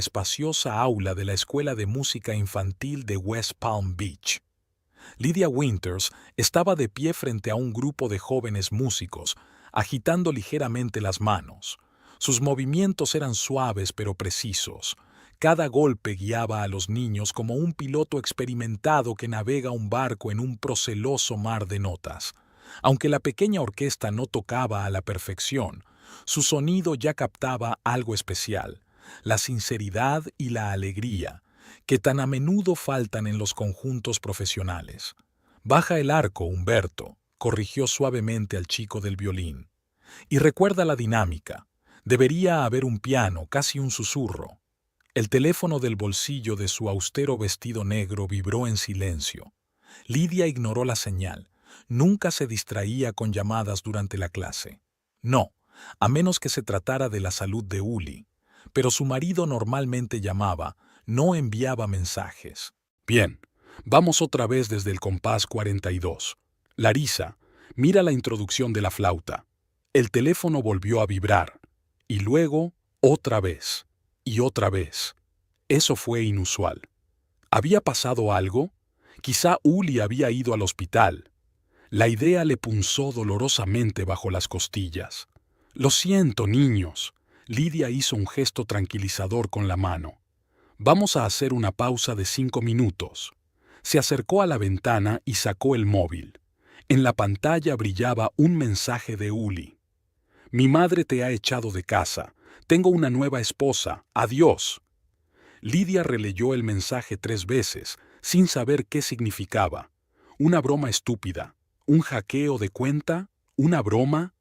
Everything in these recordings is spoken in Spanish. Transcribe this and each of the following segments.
espaciosa aula de la Escuela de Música Infantil de West Palm Beach. Lydia Winters estaba de pie frente a un grupo de jóvenes músicos, agitando ligeramente las manos. Sus movimientos eran suaves pero precisos. Cada golpe guiaba a los niños como un piloto experimentado que navega un barco en un proceloso mar de notas. Aunque la pequeña orquesta no tocaba a la perfección, su sonido ya captaba algo especial, la sinceridad y la alegría, que tan a menudo faltan en los conjuntos profesionales. «Baja el arco, Humberto», corrigió suavemente al chico del violín. «Y recuerda la dinámica. Debería haber un piano, casi un susurro». El teléfono del bolsillo de su austero vestido negro vibró en silencio. Lydia ignoró la señal. Nunca se distraía con llamadas durante la clase. No, a menos que se tratara de la salud de Uli. Pero su marido normalmente llamaba, no enviaba mensajes. «Bien, vamos otra vez desde el compás 42. Larisa, mira la introducción de la flauta». El teléfono volvió a vibrar. Y luego, otra vez. Y otra vez. Eso fue inusual. ¿Había pasado algo? Quizá Uli había ido al hospital. La idea le punzó dolorosamente bajo las costillas. «Lo siento, niños». Lydia hizo un gesto tranquilizador con la mano. «Vamos a hacer una pausa de 5 minutos». Se acercó a la ventana y sacó el móvil. En la pantalla brillaba un mensaje de Uli. «Mi madre te ha echado de casa. Tengo una nueva esposa. Adiós». Lydia releyó el mensaje 3 veces, sin saber qué significaba. ¿Una broma estúpida? ¿Un hackeo de cuenta? ¿Una broma?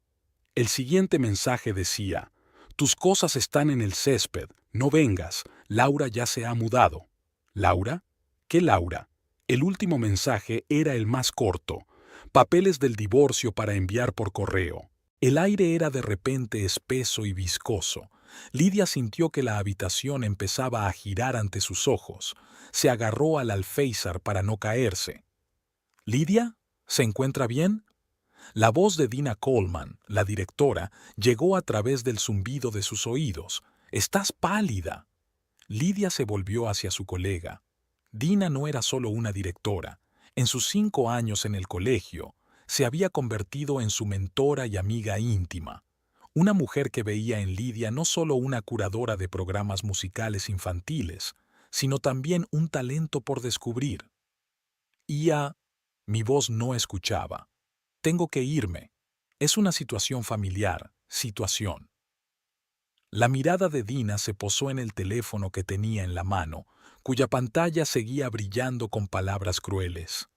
El siguiente mensaje decía: «Tus cosas están en el césped. No vengas. Laura ya se ha mudado». ¿Laura? ¿Qué Laura? El último mensaje era el más corto. Papeles del divorcio para enviar por correo. El aire era de repente espeso y viscoso. Lydia sintió que la habitación empezaba a girar ante sus ojos. Se agarró al alféizar para no caerse. «¿Lydia? ¿Se encuentra bien?» La voz de Dina Coleman, la directora, llegó a través del zumbido de sus oídos. «Estás pálida». Lydia se volvió hacia su colega. Dina no era solo una directora. En sus 5 años en el colegio, se había convertido en su mentora y amiga íntima. Una mujer que veía en Lydia no solo una curadora de programas musicales infantiles, sino también un talento por descubrir. Mi voz no escuchaba. «Tengo que irme. Es una situación familiar. Situación». La mirada de Dina se posó en el teléfono que tenía en la mano, cuya pantalla seguía brillando con palabras crueles.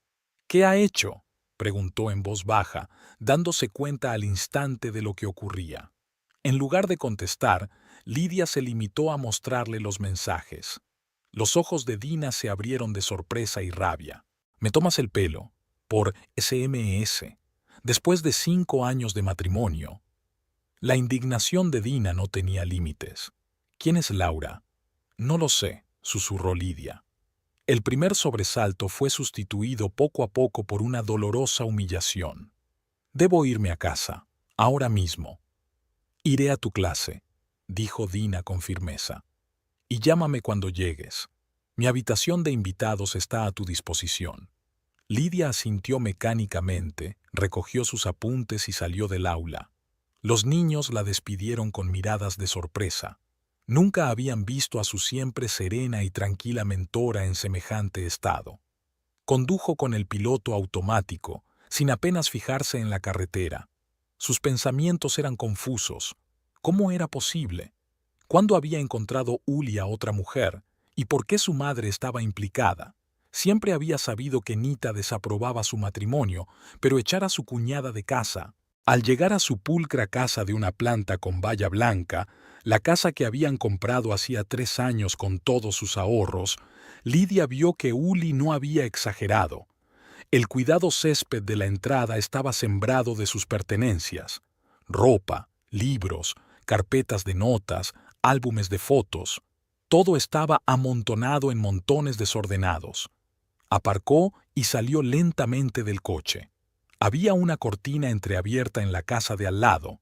«¿Qué ha hecho?», preguntó en voz baja, dándose cuenta al instante de lo que ocurría. En lugar de contestar, Lydia se limitó a mostrarle los mensajes. Los ojos de Dina se abrieron de sorpresa y rabia. «¿Me tomas el pelo? Por SMS. Después de 5 años de matrimonio». La indignación de Dina no tenía límites. «¿Quién es Laura?» «No lo sé», susurró Lydia. El primer sobresalto fue sustituido poco a poco por una dolorosa humillación. «Debo irme a casa, ahora mismo». «Iré a tu clase», dijo Dina con firmeza. «Y llámame cuando llegues. Mi habitación de invitados está a tu disposición». Lydia asintió mecánicamente, recogió sus apuntes y salió del aula. Los niños la despidieron con miradas de sorpresa. Nunca habían visto a su siempre serena y tranquila mentora en semejante estado. Condujo con el piloto automático, sin apenas fijarse en la carretera. Sus pensamientos eran confusos. ¿Cómo era posible? ¿Cuándo había encontrado Uli a otra mujer? ¿Y por qué su madre estaba implicada? Siempre había sabido que Nita desaprobaba su matrimonio, pero echar a su cuñada de casa. Al llegar a su pulcra casa de una planta con valla blanca, la casa que habían comprado hacía 3 años con todos sus ahorros, Lydia vio que Uli no había exagerado. El cuidado césped de la entrada estaba sembrado de sus pertenencias: ropa, libros, carpetas de notas, álbumes de fotos. Todo estaba amontonado en montones desordenados. Aparcó y salió lentamente del coche. Había una cortina entreabierta en la casa de al lado.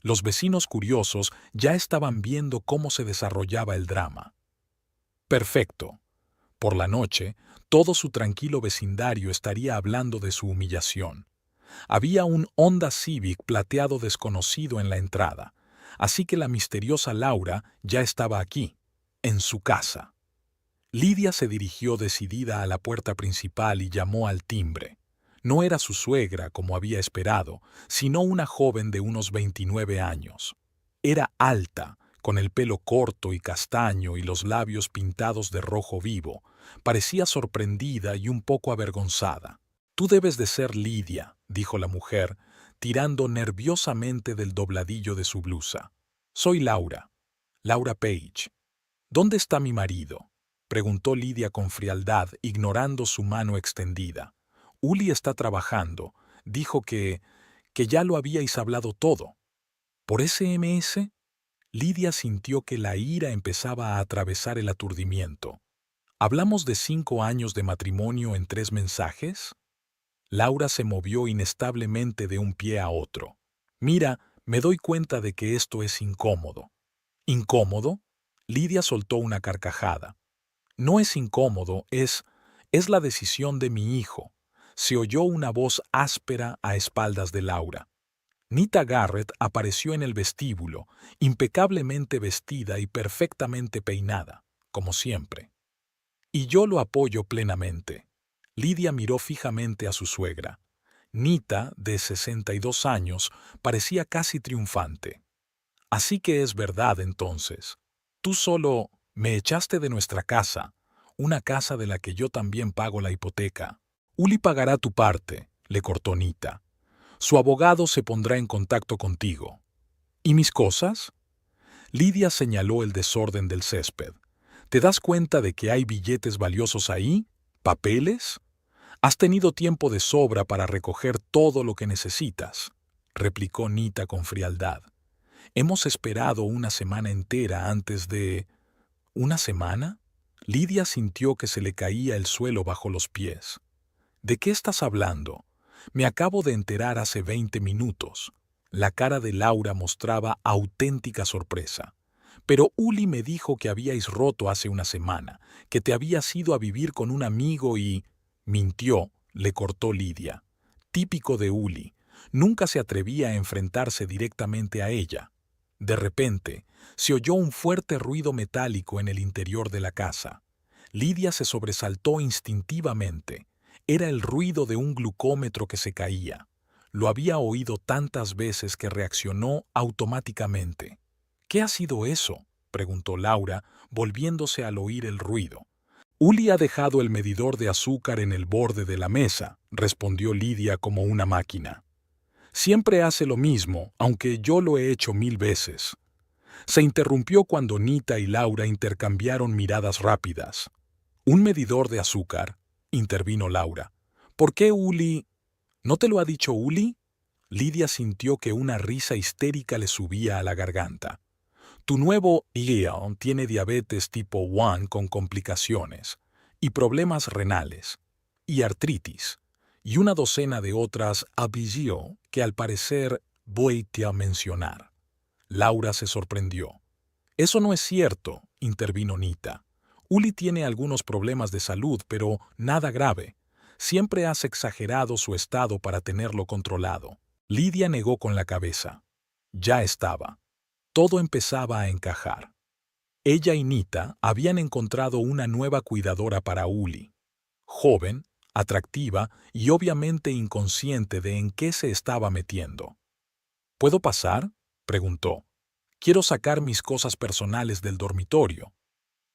Los vecinos curiosos ya estaban viendo cómo se desarrollaba el drama. Perfecto. Por la noche, todo su tranquilo vecindario estaría hablando de su humillación. Había un Honda Civic plateado desconocido en la entrada, así que la misteriosa Laura ya estaba aquí, en su casa. Lidia se dirigió decidida a la puerta principal y llamó al timbre. No era su suegra, como había esperado, sino una joven de unos 29 años. Era alta, con el pelo corto y castaño y los labios pintados de rojo vivo. Parecía sorprendida y un poco avergonzada. «Tú debes de ser Lidia», dijo la mujer, tirando nerviosamente del dobladillo de su blusa. «Soy Laura, Laura Page. ¿Dónde está mi marido?», preguntó Lidia con frialdad, ignorando su mano extendida. «Uli está trabajando. Dijo que ya lo habíais hablado todo». ¿Por SMS? Lidia sintió que la ira empezaba a atravesar el aturdimiento. ¿Hablamos de 5 años de matrimonio en 3 mensajes? Laura se movió inestablemente de un pie a otro. «Mira, me doy cuenta de que esto es incómodo». ¿Incómodo? Lidia soltó una carcajada. «No es incómodo, es la decisión de mi hijo». Se oyó una voz áspera a espaldas de Laura. Nita Garrett apareció en el vestíbulo, impecablemente vestida y perfectamente peinada, como siempre. «Y yo lo apoyo plenamente». Lidia miró fijamente a su suegra. Nita, de 62 años, parecía casi triunfante. «Así que es verdad, entonces. Tú solo me echaste de nuestra casa, una casa de la que yo también pago la hipoteca. Uli pagará tu parte», le cortó Nita. «Su abogado se pondrá en contacto contigo». «¿Y mis cosas?». Lidia señaló el desorden del césped. «¿Te das cuenta de que hay billetes valiosos ahí? ¿Papeles? Has tenido tiempo de sobra para recoger todo lo que necesitas», replicó Nita con frialdad. «Hemos esperado una semana entera antes de...». «¿Una semana?». Lidia sintió que se le caía el suelo bajo los pies. «¿De qué estás hablando? Me acabo de enterar hace 20 minutos». La cara de Laura mostraba auténtica sorpresa. «Pero Uli me dijo que habíais roto hace una semana, que te habías ido a vivir con un amigo y...». «Mintió», le cortó Lidia. Típico de Uli. Nunca se atrevía a enfrentarse directamente a ella. De repente, se oyó un fuerte ruido metálico en el interior de la casa. Lidia se sobresaltó instintivamente. Era el ruido de un glucómetro que se caía. Lo había oído tantas veces que reaccionó automáticamente. «¿Qué ha sido eso?», preguntó Laura, volviéndose al oír el ruido. «Uli ha dejado el medidor de azúcar en el borde de la mesa», respondió Lidia como una máquina. «Siempre hace lo mismo, aunque yo lo he hecho 1000 veces». Se interrumpió cuando Nita y Laura intercambiaron miradas rápidas. «¿Un medidor de azúcar?», intervino Laura. «¿Por qué Uli...». «¿No te lo ha dicho Uli?». Lidia sintió que una risa histérica le subía a la garganta. «Tu nuevo Leon tiene diabetes tipo 1 con complicaciones, y problemas renales, y artritis, y una docena de otras avisio que al parecer voy a mencionar». Laura se sorprendió. «Eso no es cierto», intervino Nita. «Uli tiene algunos problemas de salud, pero nada grave. Siempre has exagerado su estado para tenerlo controlado». Lidia negó con la cabeza. Ya estaba. Todo empezaba a encajar. Ella y Nita habían encontrado una nueva cuidadora para Uli. Joven, atractiva y obviamente inconsciente de en qué se estaba metiendo. «¿Puedo pasar?», preguntó. «Quiero sacar mis cosas personales del dormitorio».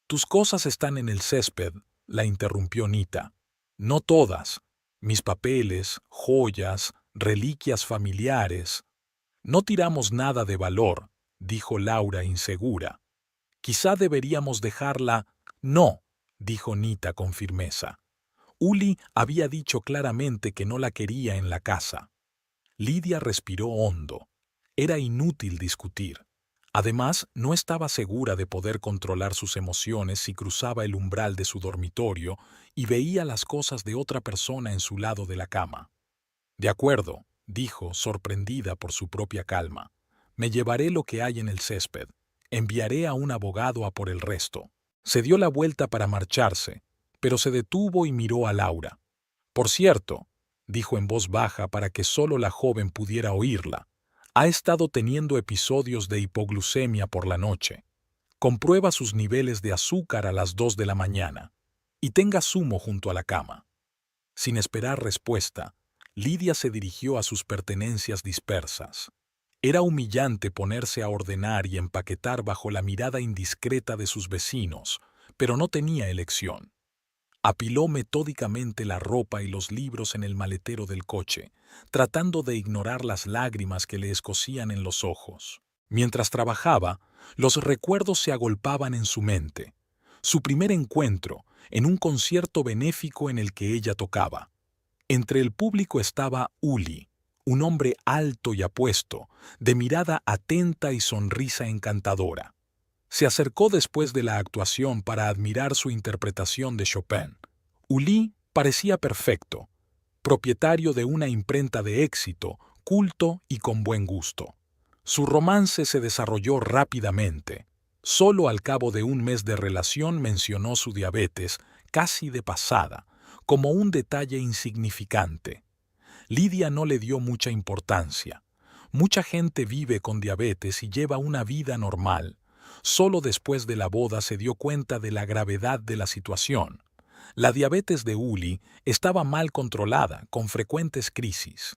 «Tus cosas están en el césped», la interrumpió Nita. «No todas. Mis papeles, joyas, reliquias familiares». «No tiramos nada de valor», dijo Laura insegura. «Quizá deberíamos dejarla...». «No», dijo Nita con firmeza. Uli había dicho claramente que no la quería en la casa. Lidia respiró hondo. Era inútil discutir. Además, no estaba segura de poder controlar sus emociones si cruzaba el umbral de su dormitorio y veía las cosas de otra persona en su lado de la cama. «De acuerdo», dijo, sorprendida por su propia calma. «Me llevaré lo que hay en el césped. Enviaré a un abogado a por el resto». Se dio la vuelta para marcharse, pero se detuvo y miró a Laura. Por cierto, dijo en voz baja para que solo la joven pudiera oírla, ha estado teniendo episodios de hipoglucemia por la noche. Comprueba sus niveles de azúcar a las 2 de la mañana y tenga zumo junto a la cama. Sin esperar respuesta, Lidia se dirigió a sus pertenencias dispersas. Era humillante ponerse a ordenar y empaquetar bajo la mirada indiscreta de sus vecinos, pero no tenía elección. Apiló metódicamente la ropa y los libros en el maletero del coche, tratando de ignorar las lágrimas que le escocían en los ojos. Mientras trabajaba, los recuerdos se agolpaban en su mente. Su primer encuentro, en un concierto benéfico en el que ella tocaba. Entre el público estaba Uli, un hombre alto y apuesto, de mirada atenta y sonrisa encantadora. Se acercó después de la actuación para admirar su interpretación de Chopin. Uli parecía perfecto, propietario de una imprenta de éxito, culto y con buen gusto. Su romance se desarrolló rápidamente. Solo al cabo de un mes de relación mencionó su diabetes, casi de pasada, como un detalle insignificante. Lidia no le dio mucha importancia. Mucha gente vive con diabetes y lleva una vida normal. Solo después de la boda se dio cuenta de la gravedad de la situación. La diabetes de Uli estaba mal controlada, con frecuentes crisis.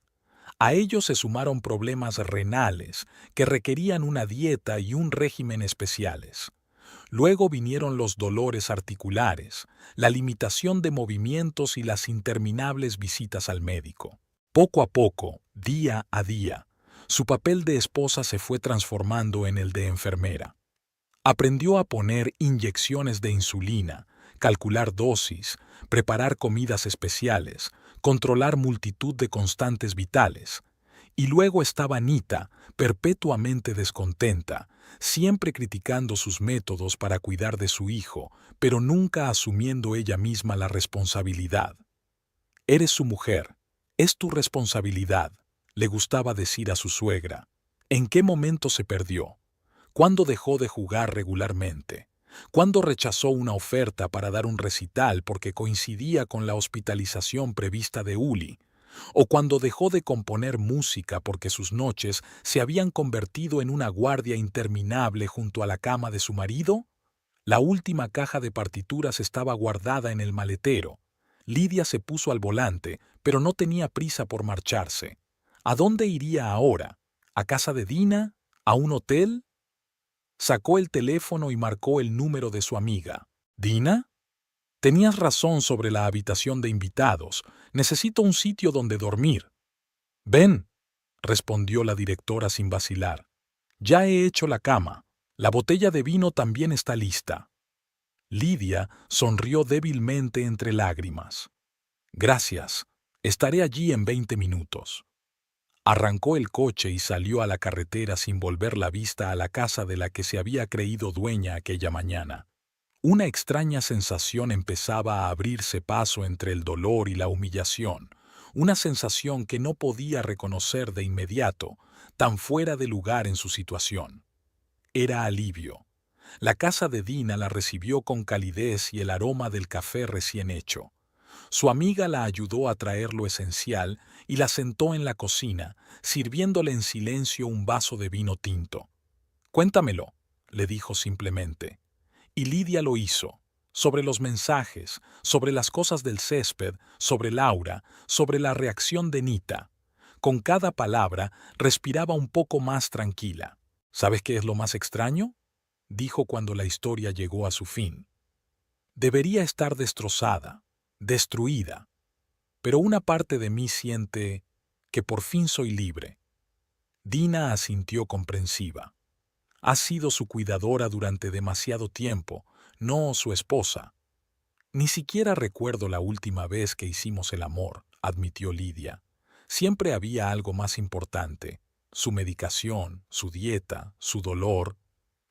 A ello se sumaron problemas renales, que requerían una dieta y un régimen especiales. Luego vinieron los dolores articulares, la limitación de movimientos y las interminables visitas al médico. Poco a poco, día a día, su papel de esposa se fue transformando en el de enfermera. Aprendió a poner inyecciones de insulina, calcular dosis, preparar comidas especiales, controlar multitud de constantes vitales. Y luego estaba Anita, perpetuamente descontenta, siempre criticando sus métodos para cuidar de su hijo, pero nunca asumiendo ella misma la responsabilidad. Eres su mujer, es tu responsabilidad, le gustaba decir a su suegra. ¿En qué momento se perdió? ¿Cuándo dejó de jugar regularmente? ¿Cuándo rechazó una oferta para dar un recital porque coincidía con la hospitalización prevista de Uli? ¿O cuando dejó de componer música porque sus noches se habían convertido en una guardia interminable junto a la cama de su marido? La última caja de partituras estaba guardada en el maletero. Lidia se puso al volante, pero no tenía prisa por marcharse. ¿A dónde iría ahora? ¿A casa de Dina? ¿A un hotel? Sacó el teléfono y marcó el número de su amiga. ¿Dina? Tenías razón sobre la habitación de invitados. Necesito un sitio donde dormir. Ven, respondió la directora sin vacilar. Ya he hecho la cama. La botella de vino también está lista. Lidia sonrió débilmente entre lágrimas. Gracias. Estaré allí en 20 minutos. Arrancó el coche y salió a la carretera sin volver la vista a la casa de la que se había creído dueña aquella mañana. Una extraña sensación empezaba a abrirse paso entre el dolor y la humillación, una sensación que no podía reconocer de inmediato, tan fuera de lugar en su situación. Era alivio. La casa de Dina la recibió con calidez y el aroma del café recién hecho. Su amiga la ayudó a traer lo esencial y la sentó en la cocina, sirviéndole en silencio un vaso de vino tinto. «Cuéntamelo», le dijo simplemente. Y Lidia lo hizo, sobre los mensajes, sobre las cosas del césped, sobre Laura, sobre la reacción de Nita. Con cada palabra respiraba un poco más tranquila. «¿Sabes qué es lo más extraño?», dijo cuando la historia llegó a su fin. «Debería estar destrozada, destruida, pero una parte de mí siente que por fin soy libre». Dina asintió comprensiva. «Has sido su cuidadora durante demasiado tiempo, no su esposa». «Ni siquiera recuerdo la última vez que hicimos el amor», admitió Lidia. «Siempre había algo más importante, su medicación, su dieta, su dolor».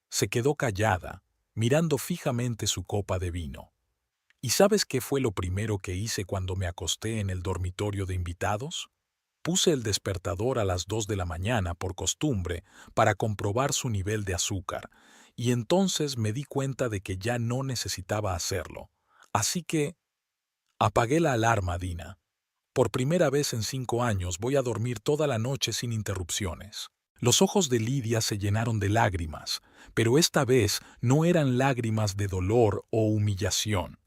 Se quedó callada, mirando fijamente su copa de vino. ¿Y sabes qué fue lo primero que hice cuando me acosté en el dormitorio de invitados? Puse el despertador a las 2 de la mañana por costumbre para comprobar su nivel de azúcar, y entonces me di cuenta de que ya no necesitaba hacerlo. Así que apagué la alarma, Dina. Por primera vez en 5 años voy a dormir toda la noche sin interrupciones. Los ojos de Lidia se llenaron de lágrimas, pero esta vez no eran lágrimas de dolor o humillación.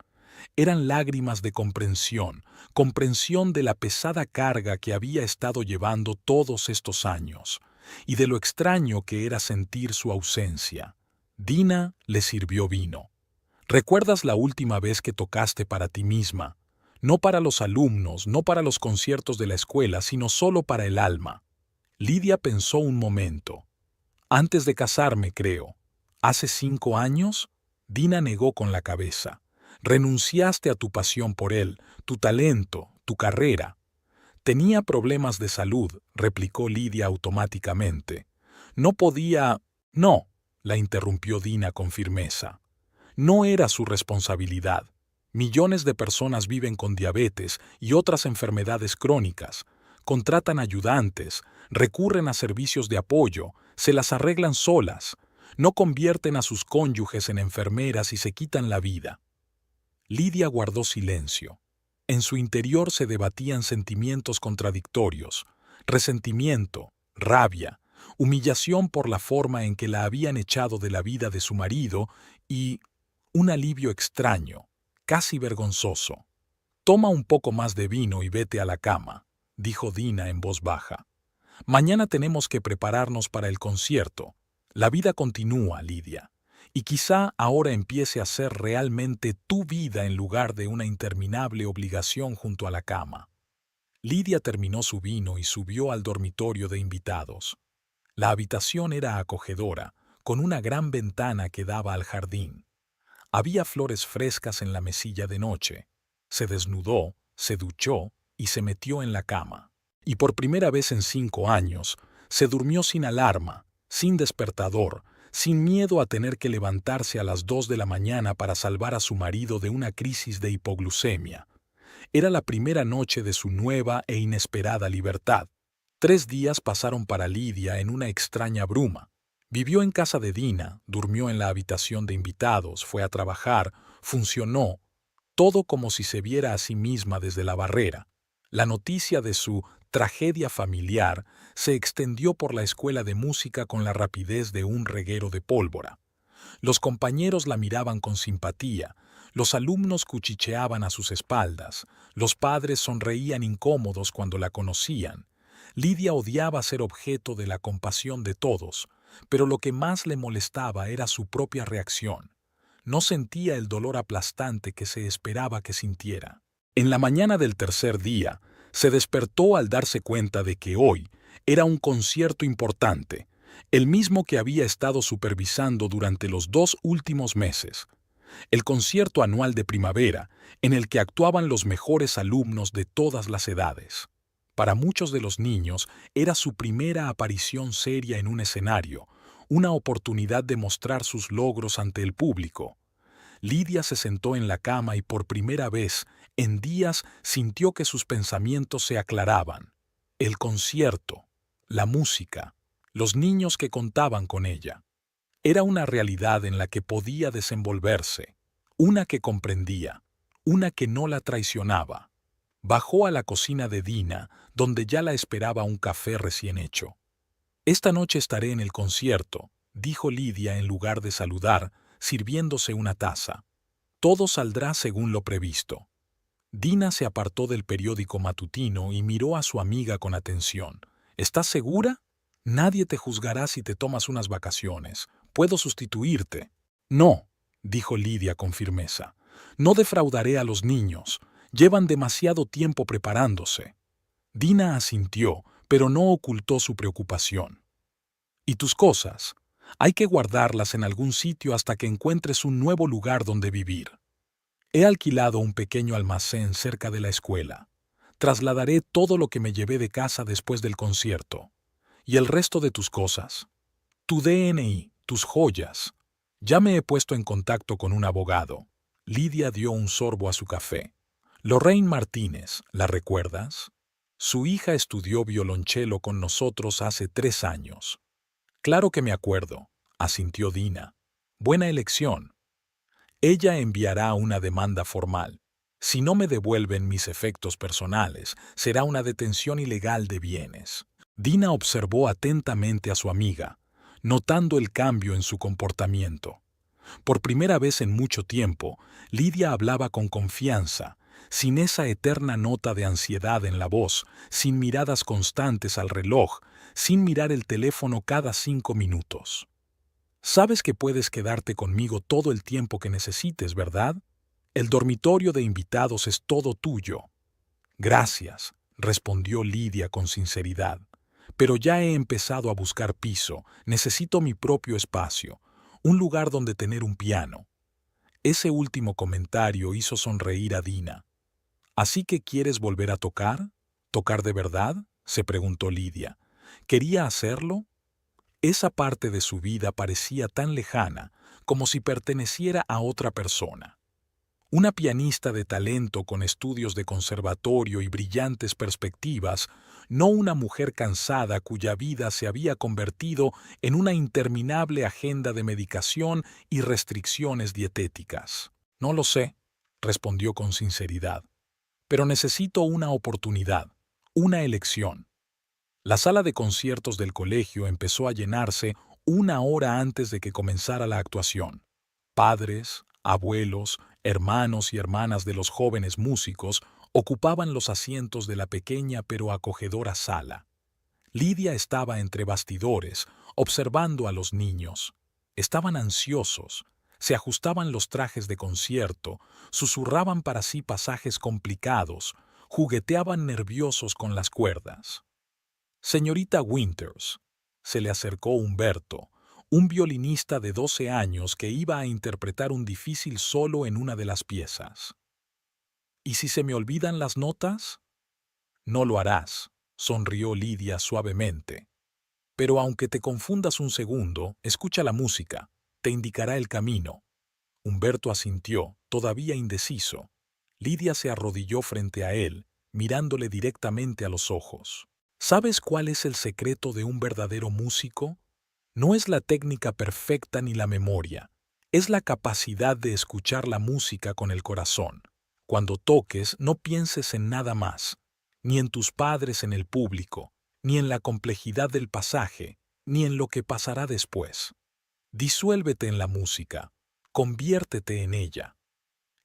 Eran lágrimas de comprensión, comprensión de la pesada carga que había estado llevando todos estos años, y de lo extraño que era sentir su ausencia. Dina le sirvió vino. ¿Recuerdas la última vez que tocaste para ti misma? No para los alumnos, no para los conciertos de la escuela, sino solo para el alma. Lidia pensó un momento. Antes de casarme, creo. ¿Hace 5 años? Dina negó con la cabeza. Renunciaste a tu pasión por él, tu talento, tu carrera. Tenía problemas de salud, replicó Lidia automáticamente. No podía... No, la interrumpió Dina con firmeza. No era su responsabilidad. Millones de personas viven con diabetes y otras enfermedades crónicas. Contratan ayudantes, recurren a servicios de apoyo, se las arreglan solas. No convierten a sus cónyuges en enfermeras y se quitan la vida. Lidia guardó silencio. En su interior se debatían sentimientos contradictorios: resentimiento, rabia, humillación por la forma en que la habían echado de la vida de su marido y un alivio extraño, casi vergonzoso. «Toma un poco más de vino y vete a la cama», dijo Dina en voz baja. «Mañana tenemos que prepararnos para el concierto. La vida continúa, Lidia, y quizá ahora empiece a ser realmente tu vida en lugar de una interminable obligación junto a la cama». Lidia terminó su vino y subió al dormitorio de invitados. La habitación era acogedora, con una gran ventana que daba al jardín. Había flores frescas en la mesilla de noche. Se desnudó, se duchó y se metió en la cama. Y por primera vez en 5 años, se durmió sin alarma, sin despertador, sin miedo a tener que levantarse a las 2 de la mañana para salvar a su marido de una crisis de hipoglucemia. Era la primera noche de su nueva e inesperada libertad. 3 días pasaron para Lidia en una extraña bruma. Vivió en casa de Dina, durmió en la habitación de invitados, fue a trabajar, funcionó, todo como si se viera a sí misma desde la barrera. La noticia de su tragedia familiar se extendió por la escuela de música con la rapidez de un reguero de pólvora. Los compañeros la miraban con simpatía, los alumnos cuchicheaban a sus espaldas, los padres sonreían incómodos cuando la conocían. Lidia odiaba ser objeto de la compasión de todos, pero lo que más le molestaba era su propia reacción. No sentía el dolor aplastante que se esperaba que sintiera. En la mañana del tercer día, se despertó al darse cuenta de que hoy era un concierto importante, el mismo que había estado supervisando durante los 2 últimos meses. El concierto anual de primavera, en el que actuaban los mejores alumnos de todas las edades. Para muchos de los niños era su primera aparición seria en un escenario, una oportunidad de mostrar sus logros ante el público. Lidia se sentó en la cama y por primera vez en días sintió que sus pensamientos se aclaraban. El concierto, la música, los niños que contaban con ella. Era una realidad en la que podía desenvolverse, una que comprendía, una que no la traicionaba. Bajó a la cocina de Dina, donde ya la esperaba un café recién hecho. «Esta noche estaré en el concierto», dijo Lidia en lugar de saludar, sirviéndose una taza. «Todo saldrá según lo previsto». Dina se apartó del periódico matutino y miró a su amiga con atención. «¿Estás segura? Nadie te juzgará si te tomas unas vacaciones. Puedo sustituirte». «No», dijo Lidia con firmeza. «No defraudaré a los niños. Llevan demasiado tiempo preparándose». Dina asintió, pero no ocultó su preocupación. «¿Y tus cosas? Hay que guardarlas en algún sitio hasta que encuentres un nuevo lugar donde vivir. He alquilado un pequeño almacén cerca de la escuela. Trasladaré todo lo que me llevé de casa después del concierto. ¿Y el resto de tus cosas? Tu DNI, tus joyas. Ya me he puesto en contacto con un abogado». Lidia dio un sorbo a su café. «Lorraine Martínez, ¿la recuerdas? Su hija estudió violonchelo con nosotros hace 3 años». «Claro que me acuerdo», asintió Dina. Buena elección. Ella enviará una demanda formal. Si no me devuelven mis efectos personales, será una detención ilegal de bienes. Dina observó atentamente a su amiga, notando el cambio en su comportamiento. Por primera vez en mucho tiempo, Lidia hablaba con confianza, sin esa eterna nota de ansiedad en la voz, sin miradas constantes al reloj, sin mirar el teléfono cada 5 minutos. Sabes que puedes quedarte conmigo todo el tiempo que necesites, ¿verdad? El dormitorio de invitados es todo tuyo. Gracias, respondió Lidia con sinceridad. Pero ya he empezado a buscar piso, necesito mi propio espacio, un lugar donde tener un piano. Ese último comentario hizo sonreír a Dina. ¿Así que quieres volver a tocar? ¿Tocar de verdad?, se preguntó Lidia. ¿Quería hacerlo? Esa parte de su vida parecía tan lejana, como si perteneciera a otra persona. Una pianista de talento con estudios de conservatorio y brillantes perspectivas, no una mujer cansada cuya vida se había convertido en una interminable agenda de medicación y restricciones dietéticas. No lo sé, respondió con sinceridad, pero necesito una oportunidad, una elección. La sala de conciertos del colegio empezó a llenarse 1 hora antes de que comenzara la actuación. Padres, abuelos, hermanos y hermanas de los jóvenes músicos ocupaban los asientos de la pequeña pero acogedora sala. Lidia estaba entre bastidores, observando a los niños. Estaban ansiosos, se ajustaban los trajes de concierto, susurraban para sí pasajes complicados, jugueteaban nerviosos con las cuerdas. Señorita Winters, se le acercó Humberto, un violinista de 12 años que iba a interpretar un difícil solo en una de las piezas. ¿Y si se me olvidan las notas? No lo harás, sonrió Lidia suavemente. Pero aunque te confundas un segundo, escucha la música, te indicará el camino. Humberto asintió, todavía indeciso. Lidia se arrodilló frente a él, mirándole directamente a los ojos. ¿Sabes cuál es el secreto de un verdadero músico? No es la técnica perfecta ni la memoria, es la capacidad de escuchar la música con el corazón. Cuando toques, no pienses en nada más, ni en tus padres en el público, ni en la complejidad del pasaje, ni en lo que pasará después. Disuélvete en la música, conviértete en ella.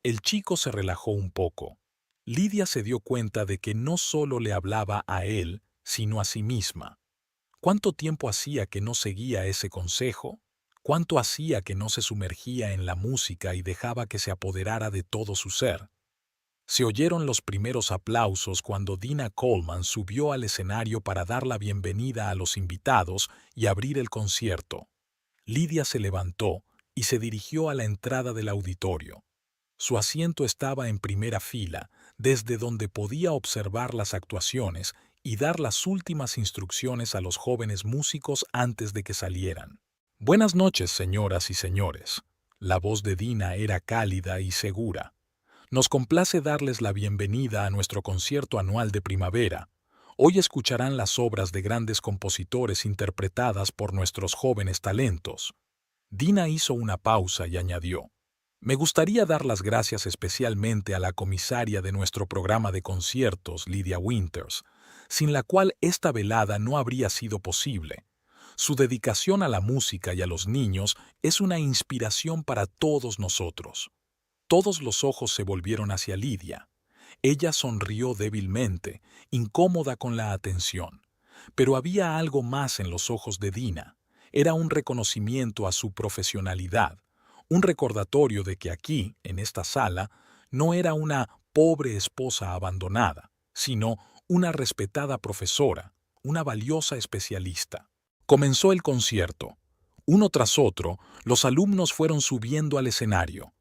El chico se relajó un poco. Lidia se dio cuenta de que no solo le hablaba a él, sino a sí misma. ¿Cuánto tiempo hacía que no seguía ese consejo? ¿Cuánto hacía que no se sumergía en la música y dejaba que se apoderara de todo su ser? Se oyeron los primeros aplausos cuando Dina Coleman subió al escenario para dar la bienvenida a los invitados y abrir el concierto. Lidia se levantó y se dirigió a la entrada del auditorio. Su asiento estaba en primera fila, desde donde podía observar las actuaciones y dar las últimas instrucciones a los jóvenes músicos antes de que salieran. Buenas noches, señoras y señores. La voz de Dina era cálida y segura. Nos complace darles la bienvenida a nuestro concierto anual de primavera. Hoy escucharán las obras de grandes compositores interpretadas por nuestros jóvenes talentos. Dina hizo una pausa y añadió: me gustaría dar las gracias especialmente a la comisaria de nuestro programa de conciertos, Lidia Winters, sin la cual esta velada no habría sido posible. Su dedicación a la música y a los niños es una inspiración para todos nosotros. Todos los ojos se volvieron hacia Lidia. Ella sonrió débilmente, incómoda con la atención. Pero había algo más en los ojos de Dina. Era un reconocimiento a su profesionalidad, un recordatorio de que aquí, en esta sala, no era una pobre esposa abandonada, sino una respetada profesora, una valiosa especialista. Comenzó el concierto. Uno tras otro, los alumnos fueron subiendo al escenario,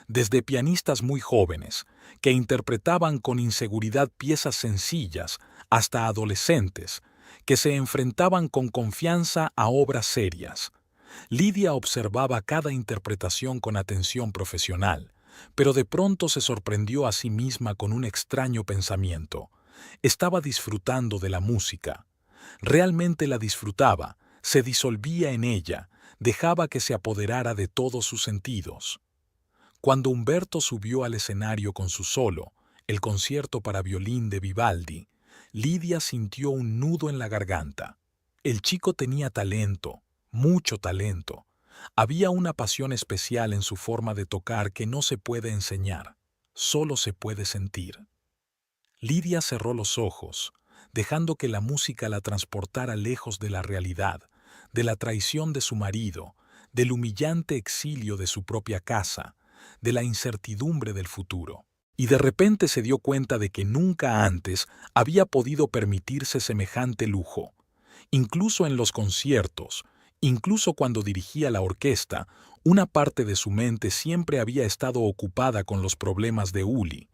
desde pianistas muy jóvenes, que interpretaban con inseguridad piezas sencillas, hasta adolescentes, que se enfrentaban con confianza a obras serias. Lidia observaba cada interpretación con atención profesional, pero de pronto se sorprendió a sí misma con un extraño pensamiento. Estaba disfrutando de la música. Realmente la disfrutaba, se disolvía en ella, dejaba que se apoderara de todos sus sentidos. Cuando Humberto subió al escenario con su solo, el concierto para violín de Vivaldi, Lidia sintió un nudo en la garganta. El chico tenía talento, mucho talento. Había una pasión especial en su forma de tocar que no se puede enseñar, solo se puede sentir. Lidia cerró los ojos, dejando que la música la transportara lejos de la realidad, de la traición de su marido, del humillante exilio de su propia casa, de la incertidumbre del futuro. Y de repente se dio cuenta de que nunca antes había podido permitirse semejante lujo. Incluso en los conciertos, incluso cuando dirigía la orquesta, una parte de su mente siempre había estado ocupada con los problemas de Uli.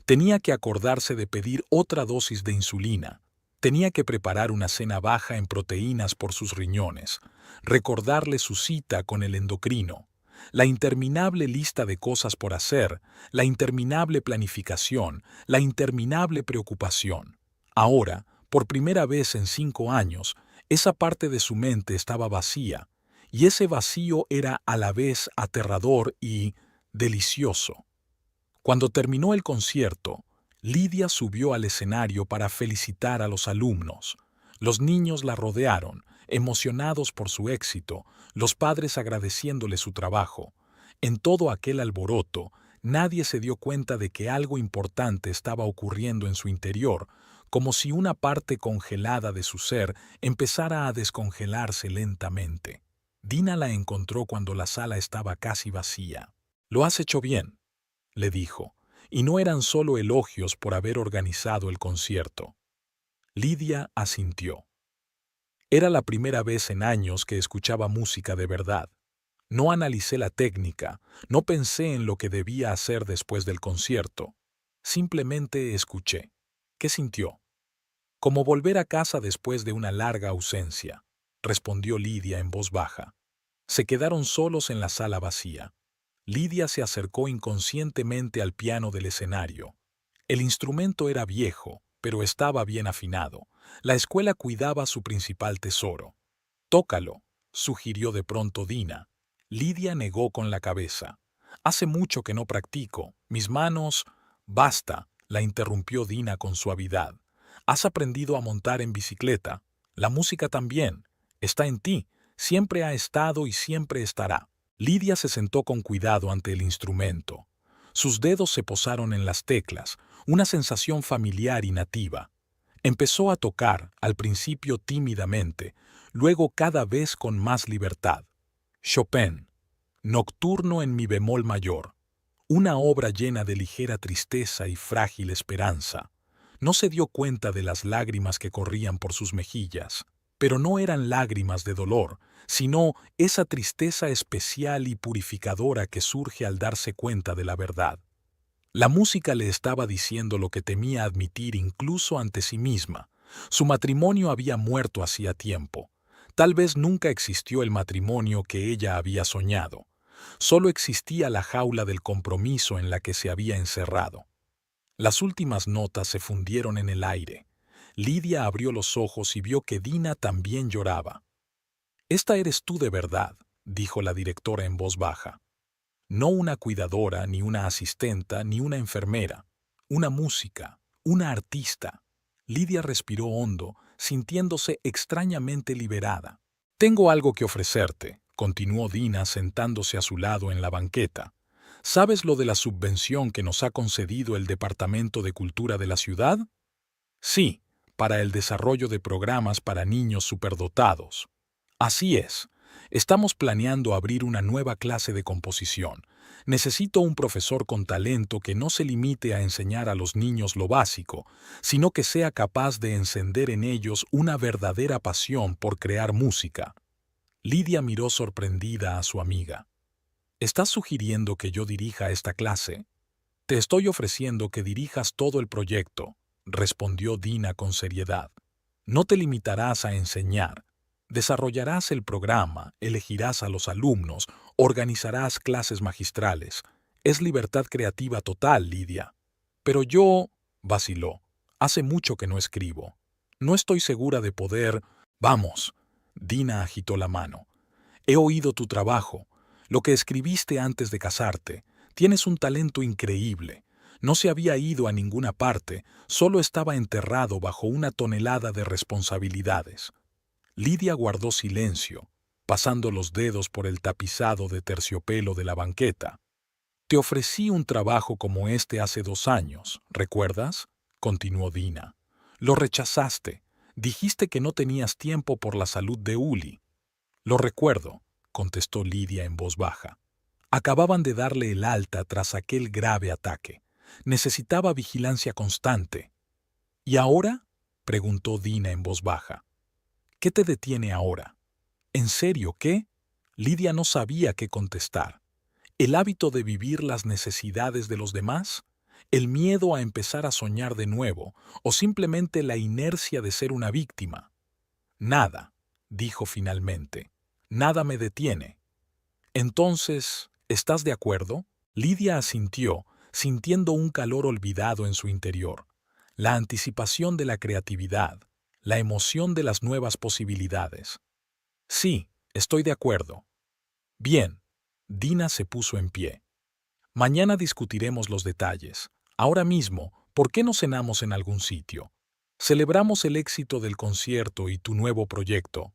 Tenía que acordarse de pedir otra dosis de insulina. Tenía que preparar una cena baja en proteínas por sus riñones, recordarle su cita con el endocrino, la interminable lista de cosas por hacer, la interminable planificación, la interminable preocupación. Ahora, por primera vez en 5 años, esa parte de su mente estaba vacía, y ese vacío era a la vez aterrador y delicioso. Cuando terminó el concierto, Lidia subió al escenario para felicitar a los alumnos. Los niños la rodearon, emocionados por su éxito, los padres agradeciéndole su trabajo. En todo aquel alboroto, nadie se dio cuenta de que algo importante estaba ocurriendo en su interior, como si una parte congelada de su ser empezara a descongelarse lentamente. Dina la encontró cuando la sala estaba casi vacía. «Lo has hecho bien», le dijo, y no eran solo elogios por haber organizado el concierto. Lidia asintió. Era la primera vez en años que escuchaba música de verdad. No analicé la técnica, no pensé en lo que debía hacer después del concierto. Simplemente escuché. ¿Qué sintió? Como volver a casa después de una larga ausencia, respondió Lidia en voz baja. Se quedaron solos en la sala vacía. Lidia se acercó inconscientemente al piano del escenario. El instrumento era viejo, pero estaba bien afinado. La escuela cuidaba su principal tesoro. «Tócalo», sugirió de pronto Dina. Lidia negó con la cabeza. «Hace mucho que no practico. Mis manos...» «Basta», la interrumpió Dina con suavidad. «Has aprendido a montar en bicicleta. La música también. Está en ti. Siempre ha estado y siempre estará». Lidia se sentó con cuidado ante el instrumento. Sus dedos se posaron en las teclas, una sensación familiar y nativa. Empezó a tocar, al principio tímidamente, luego cada vez con más libertad. Chopin, Nocturno en mi bemol mayor, una obra llena de ligera tristeza y frágil esperanza. No se dio cuenta de las lágrimas que corrían por sus mejillas, pero no eran lágrimas de dolor, sino esa tristeza especial y purificadora que surge al darse cuenta de la verdad. La música le estaba diciendo lo que temía admitir incluso ante sí misma. Su matrimonio había muerto hacía tiempo. Tal vez nunca existió el matrimonio que ella había soñado. Solo existía la jaula del compromiso en la que se había encerrado. Las últimas notas se fundieron en el aire. Lidia abrió los ojos y vio que Dina también lloraba. «Esta eres tú de verdad», dijo la directora en voz baja. «No una cuidadora, ni una asistenta, ni una enfermera. Una música, una artista». Lidia respiró hondo, sintiéndose extrañamente liberada. «Tengo algo que ofrecerte», continuó Dina sentándose a su lado en la banqueta. «¿Sabes lo de la subvención que nos ha concedido el Departamento de Cultura de la ciudad?» «Sí, para el desarrollo de programas para niños superdotados». «Así es. Estamos planeando abrir una nueva clase de composición. Necesito un profesor con talento que no se limite a enseñar a los niños lo básico, sino que sea capaz de encender en ellos una verdadera pasión por crear música». Lidia miró sorprendida a su amiga. «¿Estás sugiriendo que yo dirija esta clase?» «Te estoy ofreciendo que dirijas todo el proyecto», respondió Dina con seriedad. «No te limitarás a enseñar. Desarrollarás el programa, elegirás a los alumnos, organizarás clases magistrales. Es libertad creativa total, Lidia». «Pero yo...» vaciló. «Hace mucho que no escribo. No estoy segura de poder...» «Vamos». Dina agitó la mano. He oído tu trabajo, lo que escribiste antes de casarte. Tienes un talento increíble. No se había ido a ninguna parte, solo estaba enterrado bajo una tonelada de responsabilidades. Lidia guardó silencio, pasando los dedos por el tapizado de terciopelo de la banqueta. Te ofrecí un trabajo como este hace 2 años, ¿recuerdas? Continuó Dina. Lo rechazaste. Dijiste que no tenías tiempo por la salud de Uli. Lo recuerdo, contestó Lidia en voz baja. Acababan de darle el alta tras aquel grave ataque. Necesitaba vigilancia constante. ¿Y ahora? Preguntó Dina en voz baja. ¿Qué te detiene ahora? ¿En serio qué? Lidia no sabía qué contestar. ¿El hábito de vivir las necesidades de los demás? ¿El miedo a empezar a soñar de nuevo? ¿O simplemente la inercia de ser una víctima? Nada, dijo finalmente. Nada me detiene. Entonces, ¿estás de acuerdo? Lidia asintió, sintiendo un calor olvidado en su interior, la anticipación de la creatividad, la emoción de las nuevas posibilidades. Sí, estoy de acuerdo. Bien. Dina se puso en pie. Mañana discutiremos los detalles. Ahora mismo, ¿por qué no cenamos en algún sitio? Celebramos el éxito del concierto y tu nuevo proyecto.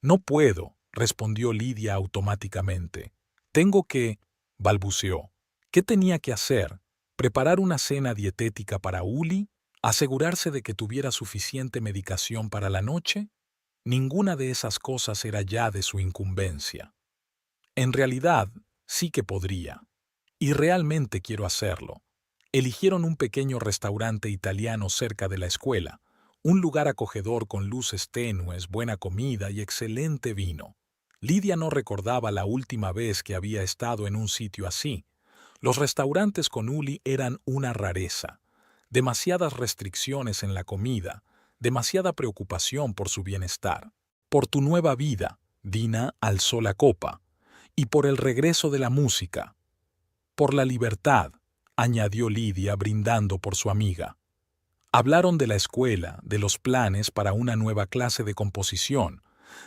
No puedo, respondió Lidia automáticamente. Tengo que, balbuceó. ¿Qué tenía que hacer? ¿Preparar una cena dietética para Uli? ¿Asegurarse de que tuviera suficiente medicación para la noche? Ninguna de esas cosas era ya de su incumbencia. En realidad, sí que podría. Y realmente quiero hacerlo. Eligieron un pequeño restaurante italiano cerca de la escuela, un lugar acogedor con luces tenues, buena comida y excelente vino. Lidia no recordaba la última vez que había estado en un sitio así. Los restaurantes con Uli eran una rareza. Demasiadas restricciones en la comida, demasiada preocupación por su bienestar. Por tu nueva vida, Dina alzó la copa. Y por el regreso de la música. Por la libertad, añadió Lidia brindando por su amiga. Hablaron de la escuela, de los planes para una nueva clase de composición,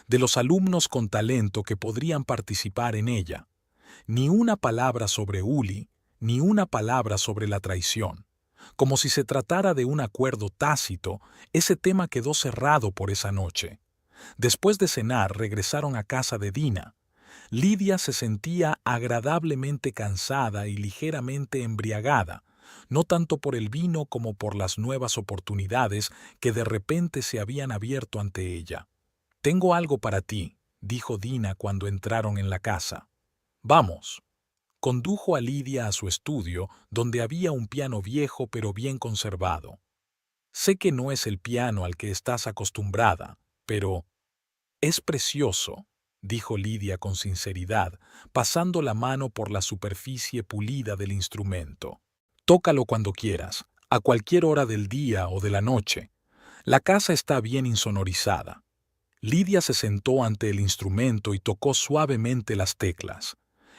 de los alumnos con talento que podrían participar en ella. Ni una palabra sobre Uli, ni una palabra sobre la traición. Como si se tratara de un acuerdo tácito, ese tema quedó cerrado por esa noche. Después de cenar, regresaron a casa de Dina. Lidia se sentía agradablemente cansada y ligeramente embriagada, no tanto por el vino como por las nuevas oportunidades que de repente se habían abierto ante ella. «Tengo algo para ti», dijo Dina cuando entraron en la casa. «Vamos». Condujo a Lidia a su estudio, donde había un piano viejo pero bien conservado. «Sé que no es el piano al que estás acostumbrada, pero es precioso», dijo Lidia con sinceridad, pasando la mano por la superficie pulida del instrumento. «Tócalo cuando quieras, a cualquier hora del día o de la noche. La casa está bien insonorizada». Lidia se sentó ante el instrumento y tocó suavemente las teclas.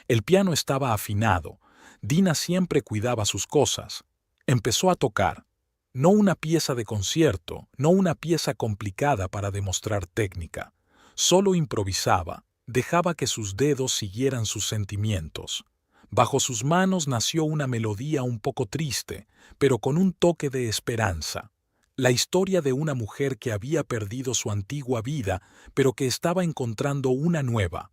El piano estaba afinado. Dina siempre cuidaba sus cosas. Empezó a tocar. No una pieza de concierto, no una pieza complicada para demostrar técnica. Solo improvisaba, dejaba que sus dedos siguieran sus sentimientos. Bajo sus manos nació una melodía un poco triste, pero con un toque de esperanza. La historia de una mujer que había perdido su antigua vida, pero que estaba encontrando una nueva.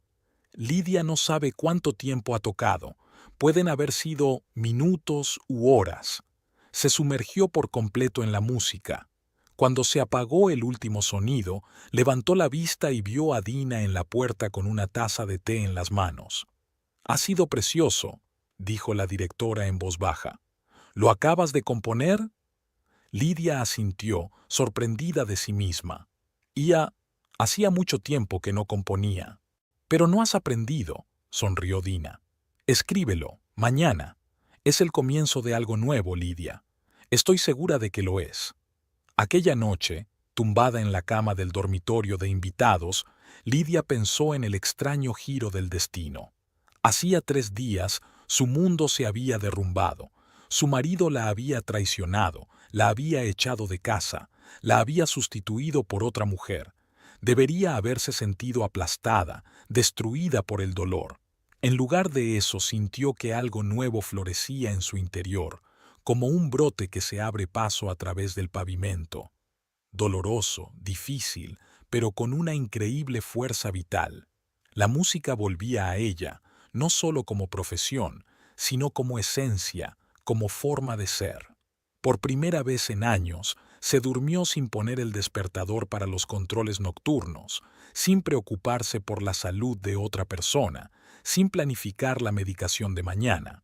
Lidia no sabe cuánto tiempo ha tocado. Pueden haber sido minutos u horas. Se sumergió por completo en la música. Cuando se apagó el último sonido, levantó la vista y vio a Dina en la puerta con una taza de té en las manos. «Ha sido precioso», dijo la directora en voz baja. «¿Lo acabas de componer?» Lidia asintió, sorprendida de sí misma. Hacía mucho tiempo que no componía. «Pero no has aprendido», sonrió Dina. «Escríbelo, mañana. Es el comienzo de algo nuevo, Lidia. Estoy segura de que lo es». Aquella noche, tumbada en la cama del dormitorio de invitados, Lidia pensó en el extraño giro del destino. Hacía 3 días, su mundo se había derrumbado. Su marido la había traicionado, la había echado de casa, la había sustituido por otra mujer. Debería haberse sentido aplastada, destruida por el dolor. En lugar de eso, sintió que algo nuevo florecía en su interior, como un brote que se abre paso a través del pavimento. Doloroso, difícil, pero con una increíble fuerza vital. La música volvía a ella, no solo como profesión, sino como esencia, como forma de ser. Por primera vez en años, se durmió sin poner el despertador para los controles nocturnos, sin preocuparse por la salud de otra persona, sin planificar la medicación de mañana.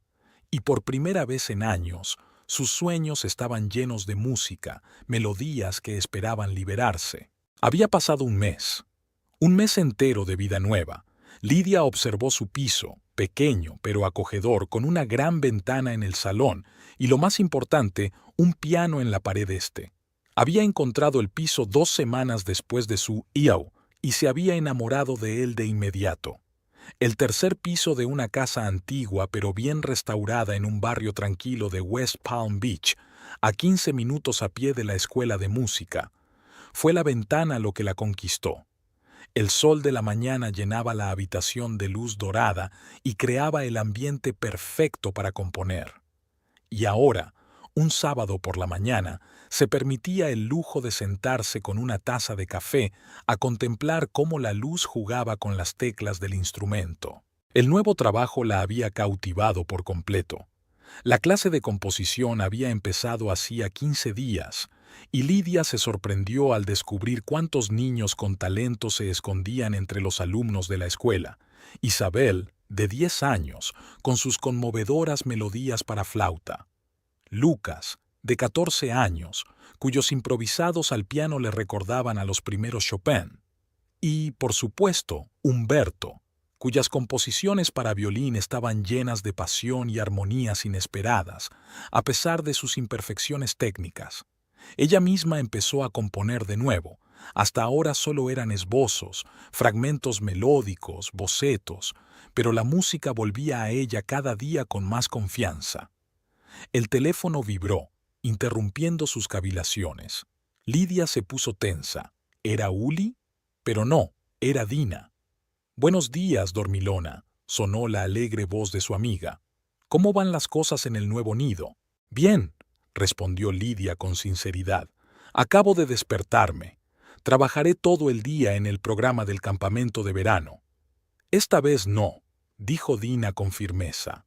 Y por primera vez en años, sus sueños estaban llenos de música, melodías que esperaban liberarse. Había pasado un mes entero de vida nueva. Lidia observó su piso, pequeño pero acogedor, con una gran ventana en el salón y, lo más importante, un piano en la pared este. Había encontrado el piso 2 semanas después de su IAU y se había enamorado de él de inmediato. El tercer piso de una casa antigua pero bien restaurada en un barrio tranquilo de West Palm Beach, a 15 minutos a pie de la escuela de música. Fue la ventana lo que la conquistó. El sol de la mañana llenaba la habitación de luz dorada y creaba el ambiente perfecto para componer. Y ahora, un sábado por la mañana, se permitía el lujo de sentarse con una taza de café a contemplar cómo la luz jugaba con las teclas del instrumento. El nuevo trabajo la había cautivado por completo. La clase de composición había empezado hacía 15 días, y Lidia se sorprendió al descubrir cuántos niños con talento se escondían entre los alumnos de la escuela. Isabel, de 10 años, con sus conmovedoras melodías para flauta. Lucas, de 14 años, cuyos improvisados al piano le recordaban a los primeros Chopin. Y, por supuesto, Humberto, cuyas composiciones para violín estaban llenas de pasión y armonías inesperadas, a pesar de sus imperfecciones técnicas. Ella misma empezó a componer de nuevo. Hasta ahora solo eran esbozos, fragmentos melódicos, bocetos, pero la música volvía a ella cada día con más confianza. El teléfono vibró, interrumpiendo sus cavilaciones. Lidia se puso tensa. ¿Era Uli? Pero no, era Dina. «Buenos días, dormilona», sonó la alegre voz de su amiga. «¿Cómo van las cosas en el nuevo nido?» «Bien», respondió Lidia con sinceridad. «Acabo de despertarme. Trabajaré todo el día en el programa del campamento de verano». «Esta vez no», dijo Dina con firmeza.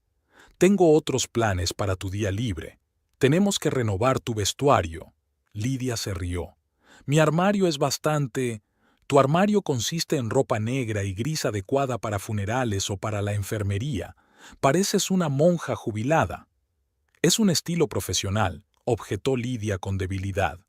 «Tengo otros planes para tu día libre. Tenemos que renovar tu vestuario». Lidia se rió. «Mi armario es bastante... Tu armario consiste en ropa negra y gris adecuada para funerales o para la enfermería. Pareces una monja jubilada». «Es un estilo profesional», objetó Lidia con debilidad.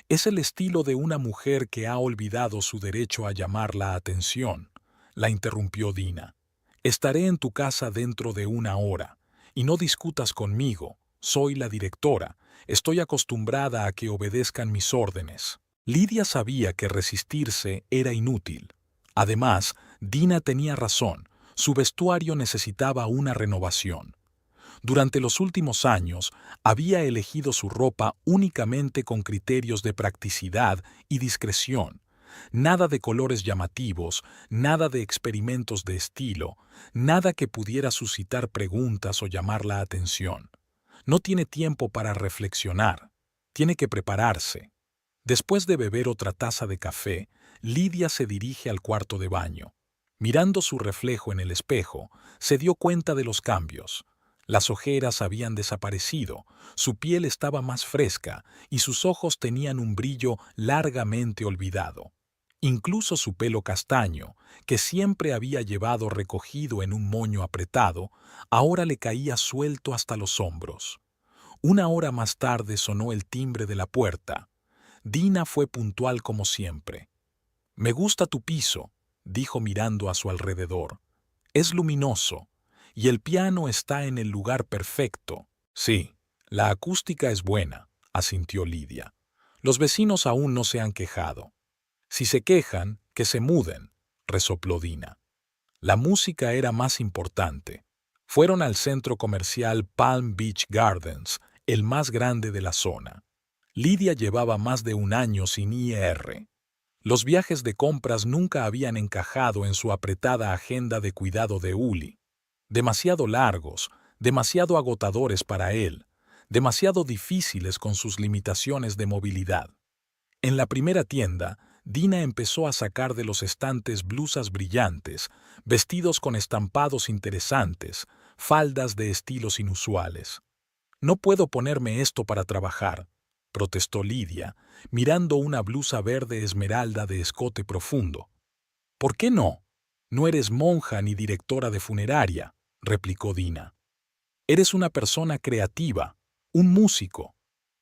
«Es el estilo de una mujer que ha olvidado su derecho a llamar la atención», la interrumpió Dina. «Estaré en tu casa dentro de 1 hora. Y no discutas conmigo. Soy la directora. Estoy acostumbrada a que obedezcan mis órdenes». Lidia sabía que resistirse era inútil. Además, Dina tenía razón. Su vestuario necesitaba una renovación. Durante los últimos años, había elegido su ropa únicamente con criterios de practicidad y discreción. Nada de colores llamativos, nada de experimentos de estilo, nada que pudiera suscitar preguntas o llamar la atención. No tiene tiempo para reflexionar. Tiene que prepararse. Después de beber otra taza de café, Lidia se dirige al cuarto de baño. Mirando su reflejo en el espejo, se dio cuenta de los cambios. Las ojeras habían desaparecido, su piel estaba más fresca y sus ojos tenían un brillo largamente olvidado. Incluso su pelo castaño, que siempre había llevado recogido en un moño apretado, ahora le caía suelto hasta los hombros. 1 hora más tarde sonó el timbre de la puerta. Dina fue puntual como siempre. «Me gusta tu piso», dijo mirando a su alrededor. «Es luminoso, y el piano está en el lugar perfecto». «Sí, la acústica es buena», asintió Lidia. «Los vecinos aún no se han quejado». «Si se quejan, que se muden», resopló Dina. La música era más importante. Fueron al centro comercial Palm Beach Gardens, el más grande de la zona. Lidia llevaba más de 1 año sin IR. Los viajes de compras nunca habían encajado en su apretada agenda de cuidado de Uli. Demasiado largos, demasiado agotadores para él, demasiado difíciles con sus limitaciones de movilidad. En la primera tienda, Dina empezó a sacar de los estantes blusas brillantes, vestidos con estampados interesantes, faldas de estilos inusuales. «No puedo ponerme esto para trabajar», protestó Lidia, mirando una blusa verde esmeralda de escote profundo. «¿Por qué no? No eres monja ni directora de funeraria», replicó Dina. «Eres una persona creativa, un músico.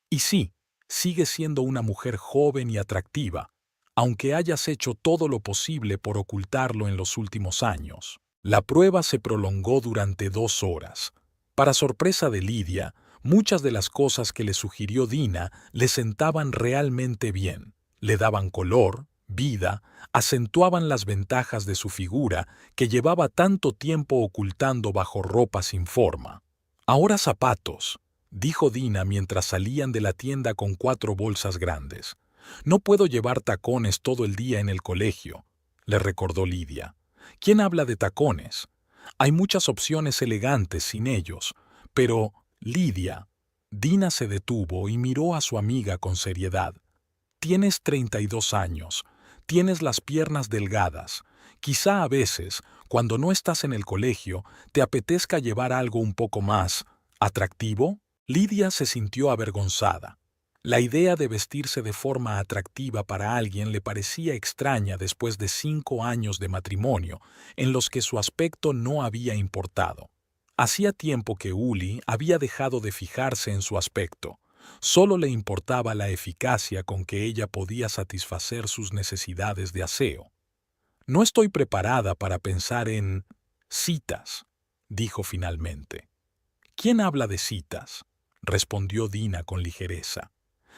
Y sí, sigues siendo una mujer joven y atractiva, aunque hayas hecho todo lo posible por ocultarlo en los últimos años». La prueba se prolongó durante 2 horas. Para sorpresa de Lidia, muchas de las cosas que le sugirió Dina le sentaban realmente bien. Le daban color, vida, acentuaban las ventajas de su figura que llevaba tanto tiempo ocultando bajo ropa sin forma. «Ahora zapatos», dijo Dina mientras salían de la tienda con 4 bolsas grandes. «No puedo llevar tacones todo el día en el colegio», le recordó Lidia. «¿Quién habla de tacones? Hay muchas opciones elegantes sin ellos, pero, Lidia». Dina se detuvo y miró a su amiga con seriedad. «Tienes 32 años, tienes las piernas delgadas. Quizá a veces, cuando no estás en el colegio, te apetezca llevar algo un poco más atractivo». Lidia se sintió avergonzada. La idea de vestirse de forma atractiva para alguien le parecía extraña después de 5 años de matrimonio, en los que su aspecto no había importado. Hacía tiempo que Uli había dejado de fijarse en su aspecto. Solo le importaba la eficacia con que ella podía satisfacer sus necesidades de aseo. «No estoy preparada para pensar en citas», dijo finalmente. «¿Quién habla de citas?», respondió Dina con ligereza.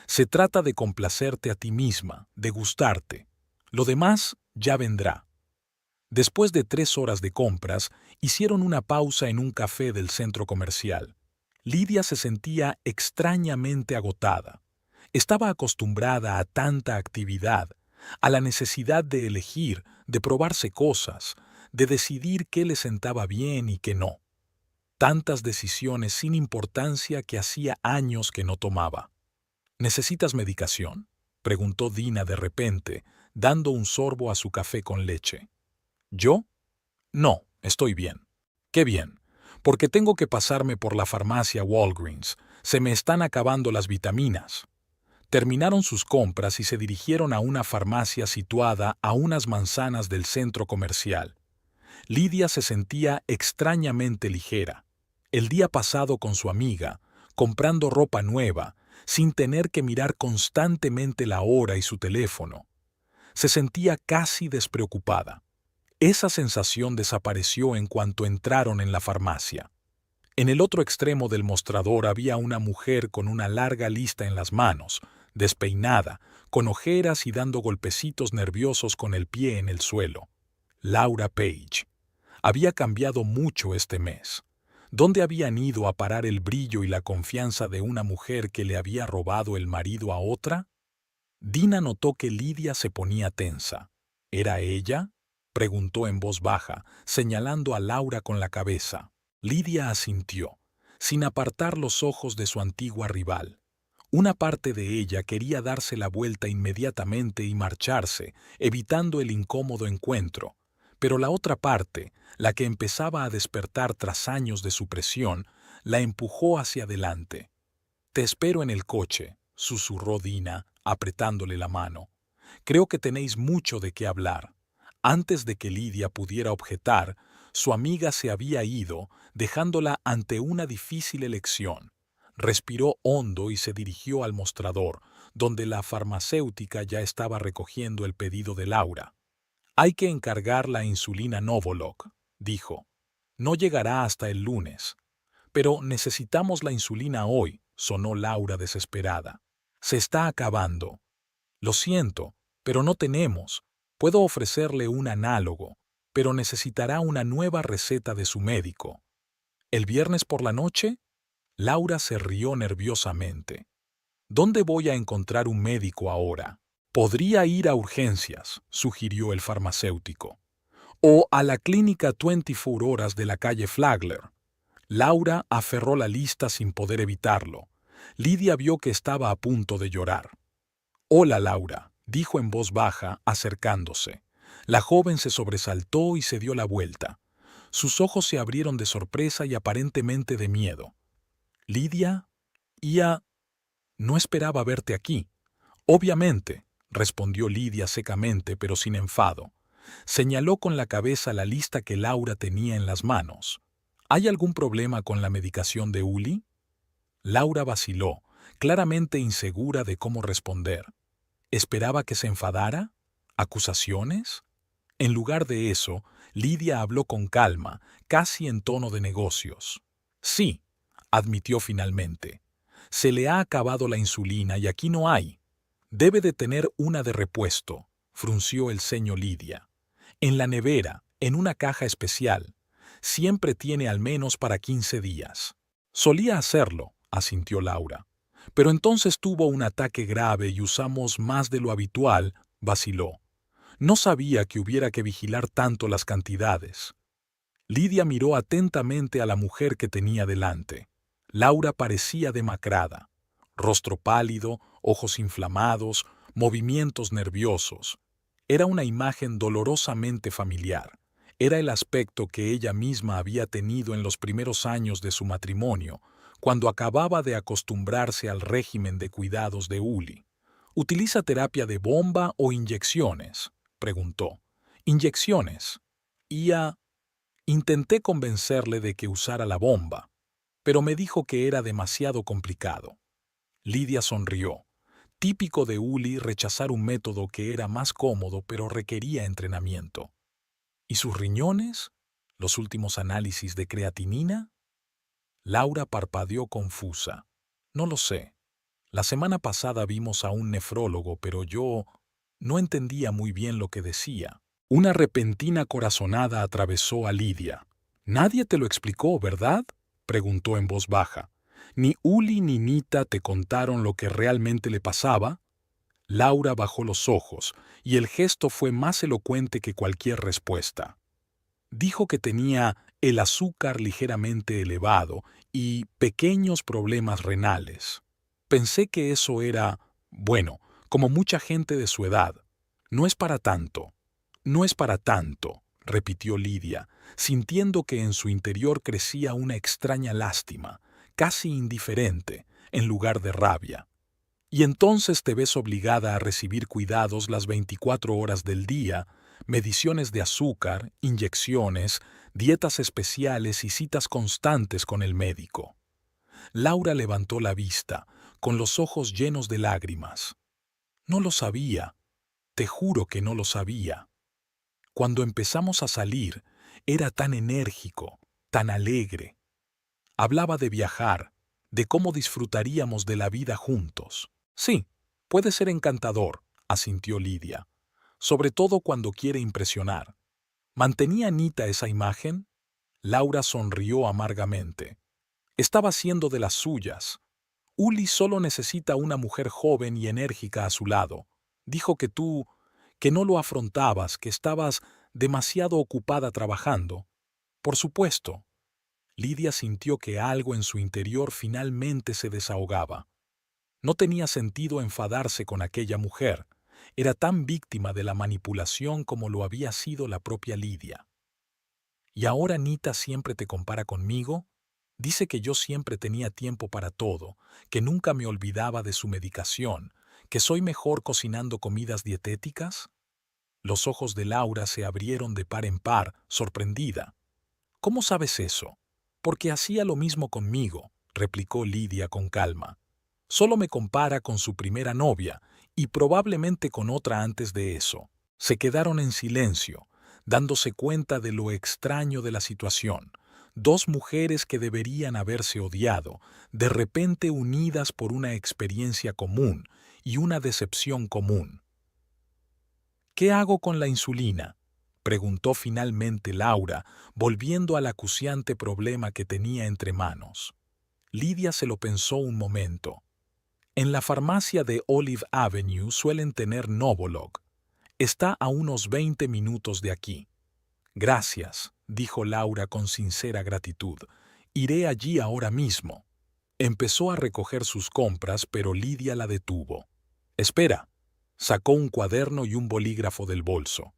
«Se trata de complacerte a ti misma, de gustarte. Lo demás ya vendrá». Después de 3 horas de compras, hicieron una pausa en un café del centro comercial. Lidia se sentía extrañamente agotada. Estaba acostumbrada a tanta actividad, a la necesidad de elegir, de probarse cosas, de decidir qué le sentaba bien y qué no. Tantas decisiones sin importancia que hacía años que no tomaba. «¿Necesitas medicación?», preguntó Dina de repente, dando un sorbo a su café con leche. «¿Yo? No, estoy bien». «Qué bien, porque tengo que pasarme por la farmacia Walgreens. Se me están acabando las vitaminas». Terminaron sus compras y se dirigieron a una farmacia situada a unas manzanas del centro comercial. Lidia se sentía extrañamente ligera. El día pasado con su amiga, comprando ropa nueva, sin tener que mirar constantemente la hora y su teléfono. Se sentía casi despreocupada. Esa sensación desapareció en cuanto entraron en la farmacia. En el otro extremo del mostrador había una mujer con una larga lista en las manos, despeinada, con ojeras y dando golpecitos nerviosos con el pie en el suelo. Laura Page. Había cambiado mucho este mes. ¿Dónde habían ido a parar el brillo y la confianza de una mujer que le había robado el marido a otra? Dina notó que Lidia se ponía tensa. ¿Era ella?, preguntó en voz baja, señalando a Laura con la cabeza. Lidia asintió, sin apartar los ojos de su antigua rival. Una parte de ella quería darse la vuelta inmediatamente y marcharse, evitando el incómodo encuentro, pero la otra parte, la que empezaba a despertar tras años de supresión, la empujó hacia adelante. «Te espero en el coche», susurró Dina, apretándole la mano. «Creo que tenéis mucho de qué hablar». Antes de que Lidia pudiera objetar, su amiga se había ido, dejándola ante una difícil elección. Respiró hondo y se dirigió al mostrador, donde la farmacéutica ya estaba recogiendo el pedido de Laura. «Hay que encargar la insulina Novolog», dijo. «No llegará hasta el lunes». «Pero necesitamos la insulina hoy», sonó Laura desesperada. «Se está acabando». «Lo siento, pero no tenemos. Puedo ofrecerle un análogo, pero necesitará una nueva receta de su médico». «¿El viernes por la noche?». Laura se rió nerviosamente. «¿Dónde voy a encontrar un médico ahora?». Podría ir a urgencias, sugirió el farmacéutico. O a la clínica 24 horas de la calle Flagler. Laura aferró la lista sin poder evitarlo. Lidia vio que estaba a punto de llorar. «Hola, Laura», dijo en voz baja, acercándose. La joven se sobresaltó y se dio la vuelta. Sus ojos se abrieron de sorpresa y aparentemente de miedo. «¿Lidia? Ia, no esperaba verte aquí». «Obviamente», respondió Lidia secamente pero sin enfado. Señaló con la cabeza la lista que Laura tenía en las manos. «¿Hay algún problema con la medicación de Uli?» Laura vaciló, claramente insegura de cómo responder. ¿Esperaba que se enfadara? ¿Acusaciones? En lugar de eso, Lidia habló con calma, casi en tono de negocios. «Sí», admitió finalmente. «Se le ha acabado la insulina y aquí no hay. Debe de tener una de repuesto», frunció el ceño Lidia. «En la nevera, en una caja especial. Siempre tiene al menos para 15 días». «Solía hacerlo», asintió Laura. «Pero entonces tuvo un ataque grave y usamos más de lo habitual», vaciló. «No sabía que hubiera que vigilar tanto las cantidades». Lidia miró atentamente a la mujer que tenía delante. Laura parecía demacrada. Rostro pálido, ojos inflamados, movimientos nerviosos. Era una imagen dolorosamente familiar. Era el aspecto que ella misma había tenido en los primeros años de su matrimonio, cuando acababa de acostumbrarse al régimen de cuidados de Uli. «¿Utiliza terapia de bomba o inyecciones?», preguntó. «Inyecciones». Intenté convencerle de que usara la bomba, pero me dijo que era demasiado complicado. Lidia sonrió. Típico de Uli rechazar un método que era más cómodo pero requería entrenamiento. ¿Y sus riñones? ¿Los últimos análisis de creatinina? Laura parpadeó confusa. «No lo sé. La semana pasada vimos a un nefrólogo, pero yo no entendía muy bien lo que decía». Una repentina corazonada atravesó a Lidia. «Nadie te lo explicó, ¿verdad?», preguntó en voz baja. «¿Ni Uli ni Nita te contaron lo que realmente le pasaba?» Laura bajó los ojos, y el gesto fue más elocuente que cualquier respuesta. Dijo que tenía el azúcar ligeramente elevado y pequeños problemas renales. Pensé que eso era, bueno, como mucha gente de su edad. «No es para tanto». «No es para tanto», repitió Lidia, sintiendo que en su interior crecía una extraña lástima, casi indiferente, en lugar de rabia. «Y entonces te ves obligada a recibir cuidados las 24 horas del día, mediciones de azúcar, inyecciones, dietas especiales y citas constantes con el médico». Laura levantó la vista, con los ojos llenos de lágrimas. «No lo sabía. Te juro que no lo sabía. Cuando empezamos a salir, era tan enérgico, tan alegre. Hablaba de viajar, de cómo disfrutaríamos de la vida juntos». «Sí, puede ser encantador», asintió Lidia, «sobre todo cuando quiere impresionar». ¿Mantenía Anita esa imagen? Laura sonrió amargamente. Estaba haciendo de las suyas. «Uli solo necesita una mujer joven y enérgica a su lado. Dijo que no lo afrontabas, que estabas demasiado ocupada trabajando». «Por supuesto». Lidia sintió que algo en su interior finalmente se desahogaba. No tenía sentido enfadarse con aquella mujer. Era tan víctima de la manipulación como lo había sido la propia Lidia. «¿Y ahora Nita siempre te compara conmigo? Dice que yo siempre tenía tiempo para todo, que nunca me olvidaba de su medicación, que soy mejor cocinando comidas dietéticas». Los ojos de Laura se abrieron de par en par, sorprendida. «¿Cómo sabes eso?» «Porque hacía lo mismo conmigo», replicó Lidia con calma. «Solo me compara con su primera novia y probablemente con otra antes de eso». Se quedaron en silencio, dándose cuenta de lo extraño de la situación. Dos mujeres que deberían haberse odiado, de repente unidas por una experiencia común y una decepción común. «¿Qué hago con la insulina?», preguntó finalmente Laura, volviendo al acuciante problema que tenía entre manos. Lidia se lo pensó un momento. En la farmacia de Olive Avenue suelen tener Novolog. Está a unos 20 minutos de aquí. Gracias, dijo Laura con sincera gratitud. Iré allí ahora mismo. Empezó a recoger sus compras, pero Lidia la detuvo. Espera. Sacó un cuaderno y un bolígrafo del bolso.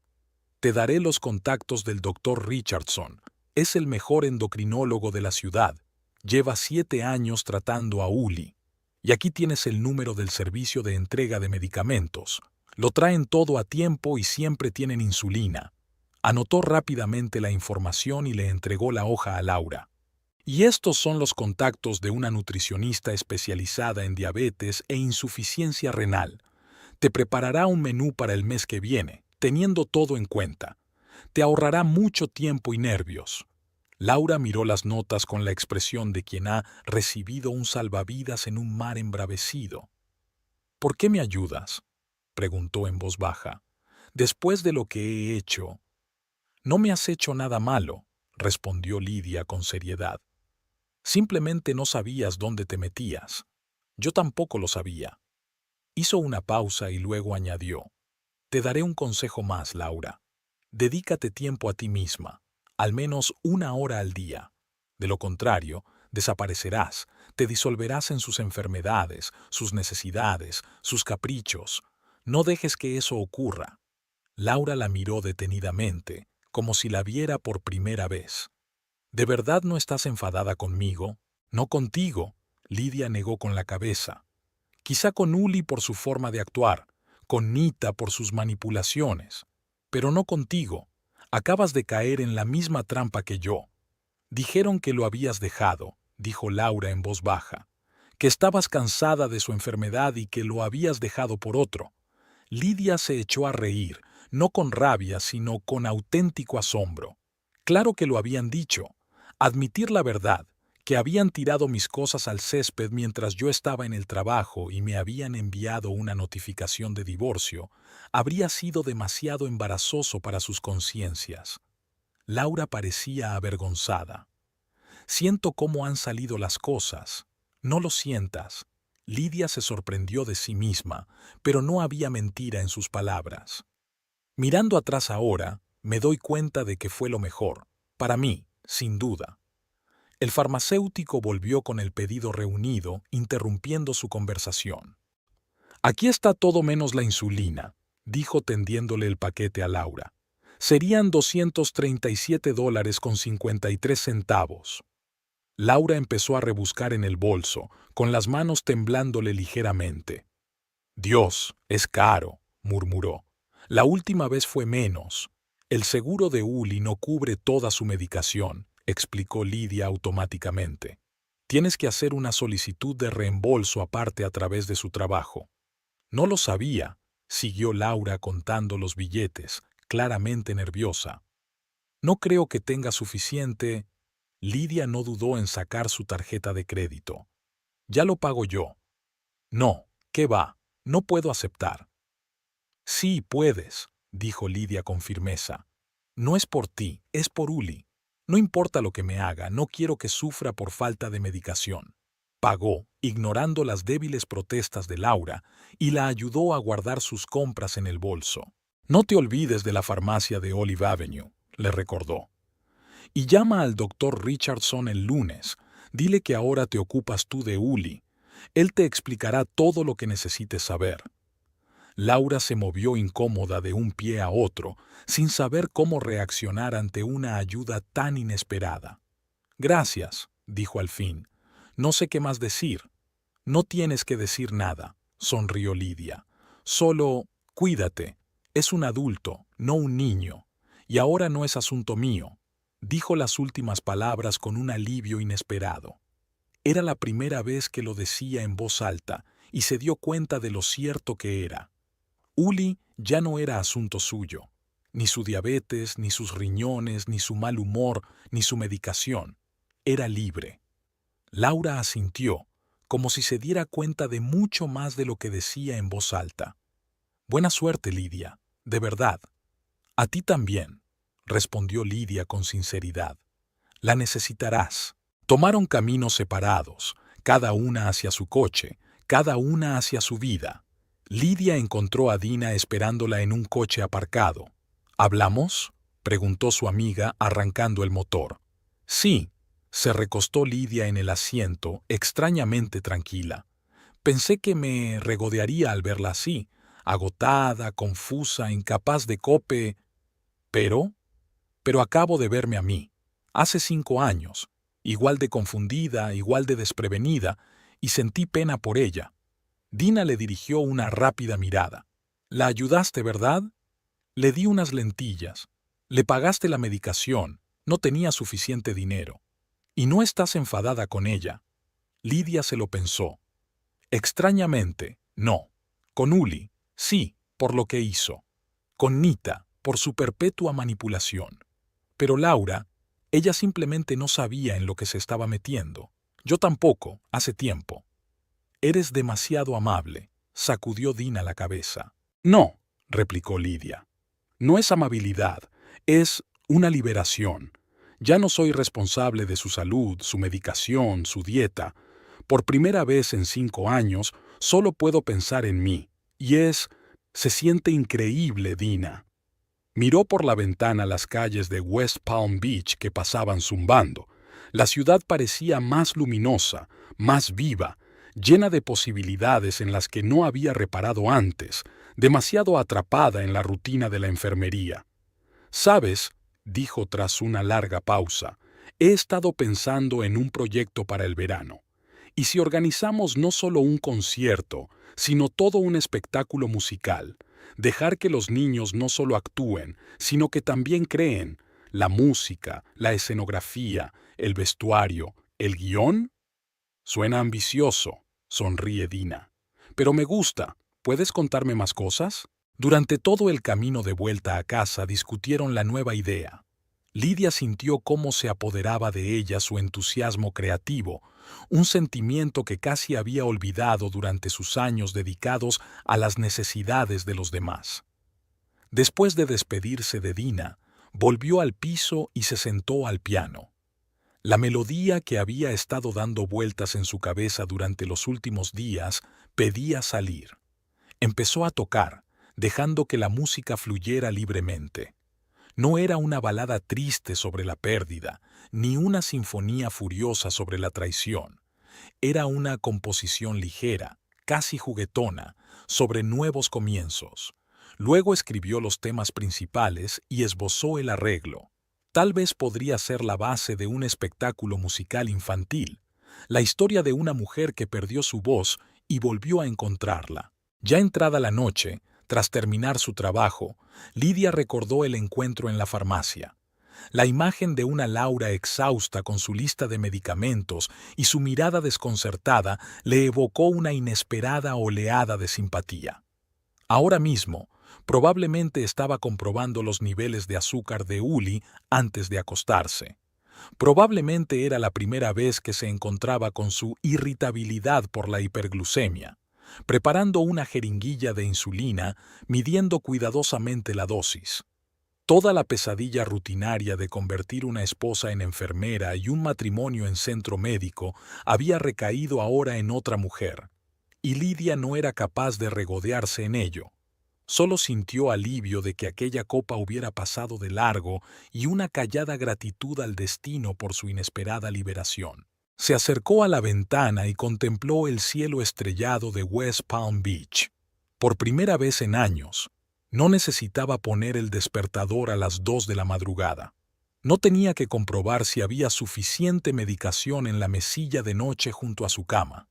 Te daré los contactos del doctor Richardson. Es el mejor endocrinólogo de la ciudad. Lleva 7 años tratando a Uli. Y aquí tienes el número del servicio de entrega de medicamentos. Lo traen todo a tiempo y siempre tienen insulina. Anotó rápidamente la información y le entregó la hoja a Laura. Y estos son los contactos de una nutricionista especializada en diabetes e insuficiencia renal. Te preparará un menú para el mes que viene, teniendo todo en cuenta. Te ahorrará mucho tiempo y nervios. Laura miró las notas con la expresión de quien ha recibido un salvavidas en un mar embravecido. ¿Por qué me ayudas?, preguntó en voz baja. Después de lo que he hecho. No me has hecho nada malo, respondió Lidia con seriedad. Simplemente no sabías dónde te metías. Yo tampoco lo sabía. Hizo una pausa y luego añadió. Te daré un consejo más, Laura. Dedícate tiempo a ti misma, al menos 1 hora al día. De lo contrario, desaparecerás, te disolverás en sus enfermedades, sus necesidades, sus caprichos. No dejes que eso ocurra. Laura la miró detenidamente, como si la viera por primera vez. ¿De verdad no estás enfadada conmigo? No contigo, Lidia negó con la cabeza. Quizá con Uli por su forma de actuar, con Nita por sus manipulaciones, pero no contigo. Acabas de caer en la misma trampa que yo. Dijeron que lo habías dejado, dijo Laura en voz baja, que estabas cansada de su enfermedad y que lo habías dejado por otro. Lidia se echó a reír, no con rabia, sino con auténtico asombro. Claro que lo habían dicho. Admitir la verdad, que habían tirado mis cosas al césped mientras yo estaba en el trabajo y me habían enviado una notificación de divorcio, habría sido demasiado embarazoso para sus conciencias. Laura parecía avergonzada. Siento cómo han salido las cosas. No lo sientas. Lidia se sorprendió de sí misma, pero no había mentira en sus palabras. Mirando atrás ahora, me doy cuenta de que fue lo mejor, para mí, sin duda. El farmacéutico volvió con el pedido reunido, interrumpiendo su conversación. Aquí está todo menos la insulina, dijo tendiéndole el paquete a Laura. Serían $237.53. Laura empezó a rebuscar en el bolso, con las manos temblándole ligeramente. Dios, es caro, murmuró. La última vez fue menos. El seguro de Uli no cubre toda su medicación, explicó Lidia automáticamente. Tienes que hacer una solicitud de reembolso aparte a través de su trabajo. No lo sabía, siguió Laura contando los billetes, claramente nerviosa. No creo que tenga suficiente. Lidia no dudó en sacar su tarjeta de crédito. Ya lo pago yo. No, ¿qué va? No puedo aceptar. Sí, puedes, dijo Lidia con firmeza. No es por ti, es por Uli. No importa lo que me haga, no quiero que sufra por falta de medicación. Pagó, ignorando las débiles protestas de Laura, y la ayudó a guardar sus compras en el bolso. No te olvides de la farmacia de Olive Avenue, le recordó. Y llama al doctor Richardson el lunes. Dile que ahora te ocupas tú de Uli. Él te explicará todo lo que necesites saber. Laura se movió incómoda de un pie a otro, sin saber cómo reaccionar ante una ayuda tan inesperada. Gracias, dijo al fin. No sé qué más decir. No tienes que decir nada, sonrió Lidia. Solo, cuídate. Es un adulto, no un niño. Y ahora no es asunto mío. Dijo las últimas palabras con un alivio inesperado. Era la primera vez que lo decía en voz alta y se dio cuenta de lo cierto que era. Uli ya no era asunto suyo. Ni su diabetes, ni sus riñones, ni su mal humor, ni su medicación. Era libre. Laura asintió, como si se diera cuenta de mucho más de lo que decía en voz alta. Buena suerte, Lidia, de verdad. A ti también, respondió Lidia con sinceridad. La necesitarás. Tomaron caminos separados, cada una hacia su coche, cada una hacia su vida. Lidia encontró a Dina esperándola en un coche aparcado. ¿Hablamos?, preguntó su amiga arrancando el motor. Sí, se recostó Lidia en el asiento, extrañamente tranquila. Pensé que me regodearía al verla así, agotada, confusa, incapaz de cope. Pero acabo de verme a mí, hace 5 años, igual de confundida, igual de desprevenida, y sentí pena por ella. Dina le dirigió una rápida mirada. «¿La ayudaste, verdad?» «Le di unas lentillas. Le pagaste la medicación. No tenía suficiente dinero. ¿Y no estás enfadada con ella?» Lidia se lo pensó. Extrañamente, no. Con Uli, sí, por lo que hizo. Con Nita, por su perpetua manipulación. Pero Laura, ella simplemente no sabía en lo que se estaba metiendo. Yo tampoco, hace tiempo. «Eres demasiado amable», sacudió Dina la cabeza. «No», replicó Lidia. «No es amabilidad, es una liberación. Ya no soy responsable de su salud, su medicación, su dieta. Por primera vez en 5 años, solo puedo pensar en mí. Y se siente increíble, Dina». Miró por la ventana las calles de West Palm Beach que pasaban zumbando. La ciudad parecía más luminosa, más viva, llena de posibilidades en las que no había reparado antes, demasiado atrapada en la rutina de la enfermería. «¿Sabes?», dijo tras una larga pausa, «he estado pensando en un proyecto para el verano. ¿Y si organizamos no solo un concierto, sino todo un espectáculo musical? Dejar que los niños no solo actúen, sino que también creen. La música, la escenografía, el vestuario, el guión». «Suena ambicioso», sonríe Dina. «Pero me gusta. ¿Puedes contarme más cosas?» Durante todo el camino de vuelta a casa discutieron la nueva idea. Lidia sintió cómo se apoderaba de ella su entusiasmo creativo, un sentimiento que casi había olvidado durante sus años dedicados a las necesidades de los demás. Después de despedirse de Dina, volvió al piso y se sentó al piano. La melodía que había estado dando vueltas en su cabeza durante los últimos días pedía salir. Empezó a tocar, dejando que la música fluyera libremente. No era una balada triste sobre la pérdida, ni una sinfonía furiosa sobre la traición. Era una composición ligera, casi juguetona, sobre nuevos comienzos. Luego escribió los temas principales y esbozó el arreglo. Tal vez podría ser la base de un espectáculo musical infantil, la historia de una mujer que perdió su voz y volvió a encontrarla. Ya entrada la noche, tras terminar su trabajo, Lidia recordó el encuentro en la farmacia. La imagen de una Laura exhausta con su lista de medicamentos y su mirada desconcertada le evocó una inesperada oleada de simpatía. Ahora mismo, probablemente estaba comprobando los niveles de azúcar de Uli antes de acostarse. Probablemente era la primera vez que se encontraba con su irritabilidad por la hiperglucemia, preparando una jeringuilla de insulina, midiendo cuidadosamente la dosis. Toda la pesadilla rutinaria de convertir una esposa en enfermera y un matrimonio en centro médico había recaído ahora en otra mujer, y Lidia no era capaz de regodearse en ello. Solo sintió alivio de que aquella copa hubiera pasado de largo y una callada gratitud al destino por su inesperada liberación. Se acercó a la ventana y contempló el cielo estrellado de West Palm Beach. Por primera vez en años, no necesitaba poner el despertador a las 2 de la madrugada. No tenía que comprobar si había suficiente medicación en la mesilla de noche junto a su cama.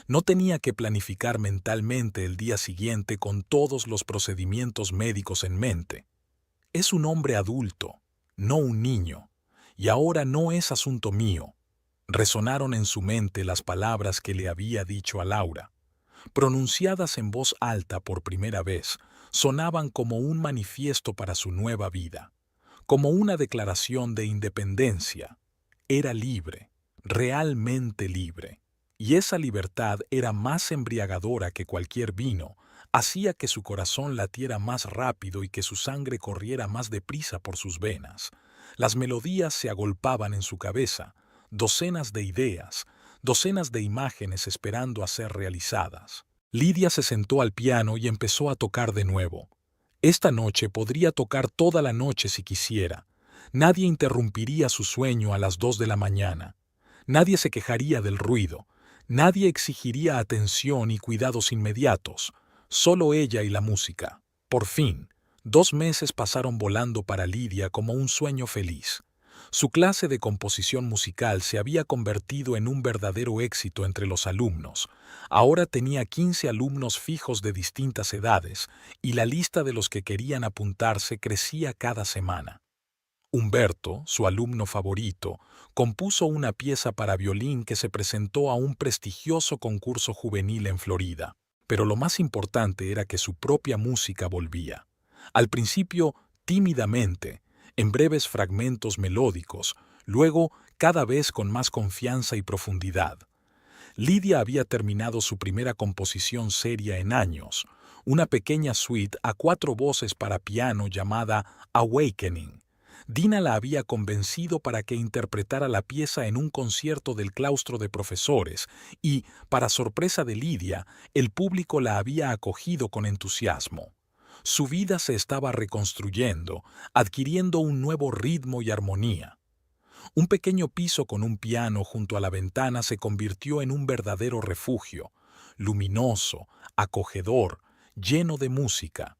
No tenía que planificar mentalmente el día siguiente con todos los procedimientos médicos en mente. Es un hombre adulto, no un niño, y ahora no es asunto mío. Resonaron en su mente las palabras que le había dicho a Laura. Pronunciadas en voz alta por primera vez, sonaban como un manifiesto para su nueva vida, como una declaración de independencia. Era libre, realmente libre. Y esa libertad era más embriagadora que cualquier vino, hacía que su corazón latiera más rápido y que su sangre corriera más deprisa por sus venas. Las melodías se agolpaban en su cabeza, docenas de ideas, docenas de imágenes esperando a ser realizadas. Lidia se sentó al piano y empezó a tocar de nuevo. Esta noche podría tocar toda la noche si quisiera. Nadie interrumpiría su sueño a las 2 de la mañana. Nadie se quejaría del ruido. Nadie exigiría atención y cuidados inmediatos. Solo ella y la música. Por fin, 2 meses pasaron volando para Lidia como un sueño feliz. Su clase de composición musical se había convertido en un verdadero éxito entre los alumnos. Ahora tenía 15 alumnos fijos de distintas edades, y la lista de los que querían apuntarse crecía cada semana. Humberto, su alumno favorito, compuso una pieza para violín que se presentó a un prestigioso concurso juvenil en Florida. Pero lo más importante era que su propia música volvía. Al principio, tímidamente, en breves fragmentos melódicos, luego cada vez con más confianza y profundidad. Lidia había terminado su primera composición seria en años, una pequeña suite a 4 voces para piano llamada Awakening. Dina la había convencido para que interpretara la pieza en un concierto del claustro de profesores y, para sorpresa de Lidia, el público la había acogido con entusiasmo. Su vida se estaba reconstruyendo, adquiriendo un nuevo ritmo y armonía. Un pequeño piso con un piano junto a la ventana se convirtió en un verdadero refugio, luminoso, acogedor, lleno de música.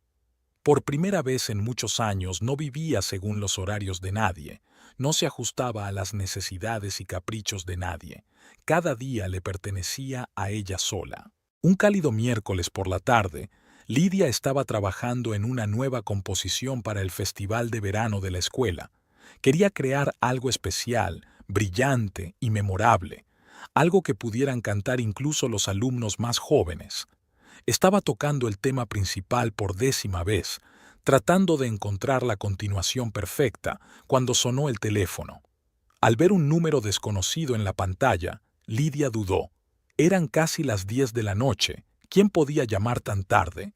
Por primera vez en muchos años no vivía según los horarios de nadie, no se ajustaba a las necesidades y caprichos de nadie. Cada día le pertenecía a ella sola. Un cálido miércoles por la tarde, Lidia estaba trabajando en una nueva composición para el festival de verano de la escuela. Quería crear algo especial, brillante y memorable, algo que pudieran cantar incluso los alumnos más jóvenes. Estaba tocando el tema principal por 10ª vez, tratando de encontrar la continuación perfecta, cuando sonó el teléfono. Al ver un número desconocido en la pantalla, Lidia dudó. Eran casi las 10 de la noche. ¿Quién podía llamar tan tarde?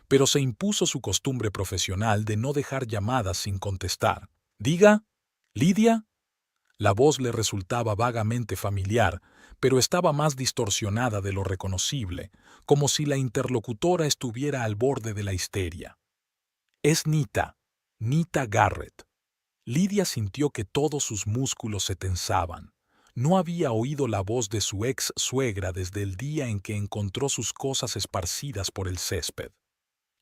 Pero se impuso su costumbre profesional de no dejar llamadas sin contestar. «Diga, Lidia». La voz le resultaba vagamente familiar, pero estaba más distorsionada de lo reconocible, como si la interlocutora estuviera al borde de la histeria. «Es Nita, Nita Garrett». Lidia sintió que todos sus músculos se tensaban. No había oído la voz de su ex suegra desde el día en que encontró sus cosas esparcidas por el césped.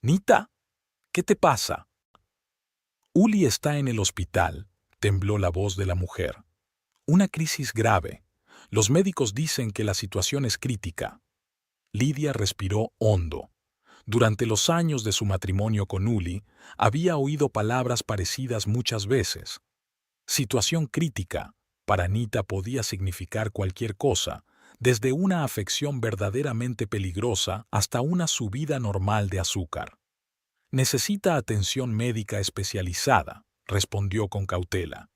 «Nita, ¿qué te pasa?» «Uli está en el hospital», tembló la voz de la mujer. «Una crisis grave. Los médicos dicen que la situación es crítica». Lidia respiró hondo. Durante los años de su matrimonio con Uli, había oído palabras parecidas muchas veces. Situación crítica, para Nita podía significar cualquier cosa, desde una afección verdaderamente peligrosa hasta una subida normal de azúcar. «Necesita atención médica especializada», respondió con cautela.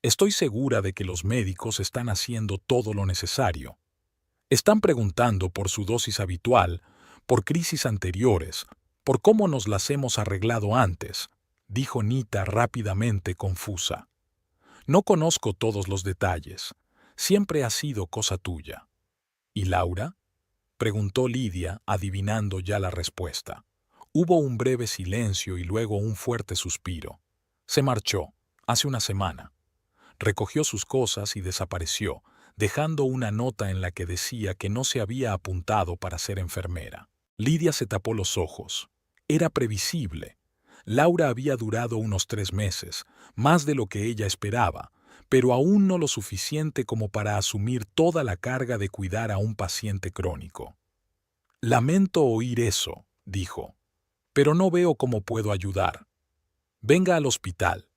«Estoy segura de que los médicos están haciendo todo lo necesario. Están preguntando por su dosis habitual, por crisis anteriores, por cómo nos las hemos arreglado antes», dijo Nita rápidamente confusa. «No conozco todos los detalles. Siempre ha sido cosa tuya». «¿Y Laura?», preguntó Lidia, adivinando ya la respuesta. Hubo un breve silencio y luego un fuerte suspiro. Se marchó, hace una semana. Recogió sus cosas y desapareció, dejando una nota en la que decía que no se había apuntado para ser enfermera. Lidia se tapó los ojos. Era previsible. Laura había durado unos 3 meses, más de lo que ella esperaba, pero aún no lo suficiente como para asumir toda la carga de cuidar a un paciente crónico. «Lamento oír eso», dijo, «pero no veo cómo puedo ayudar. Venga al hospital».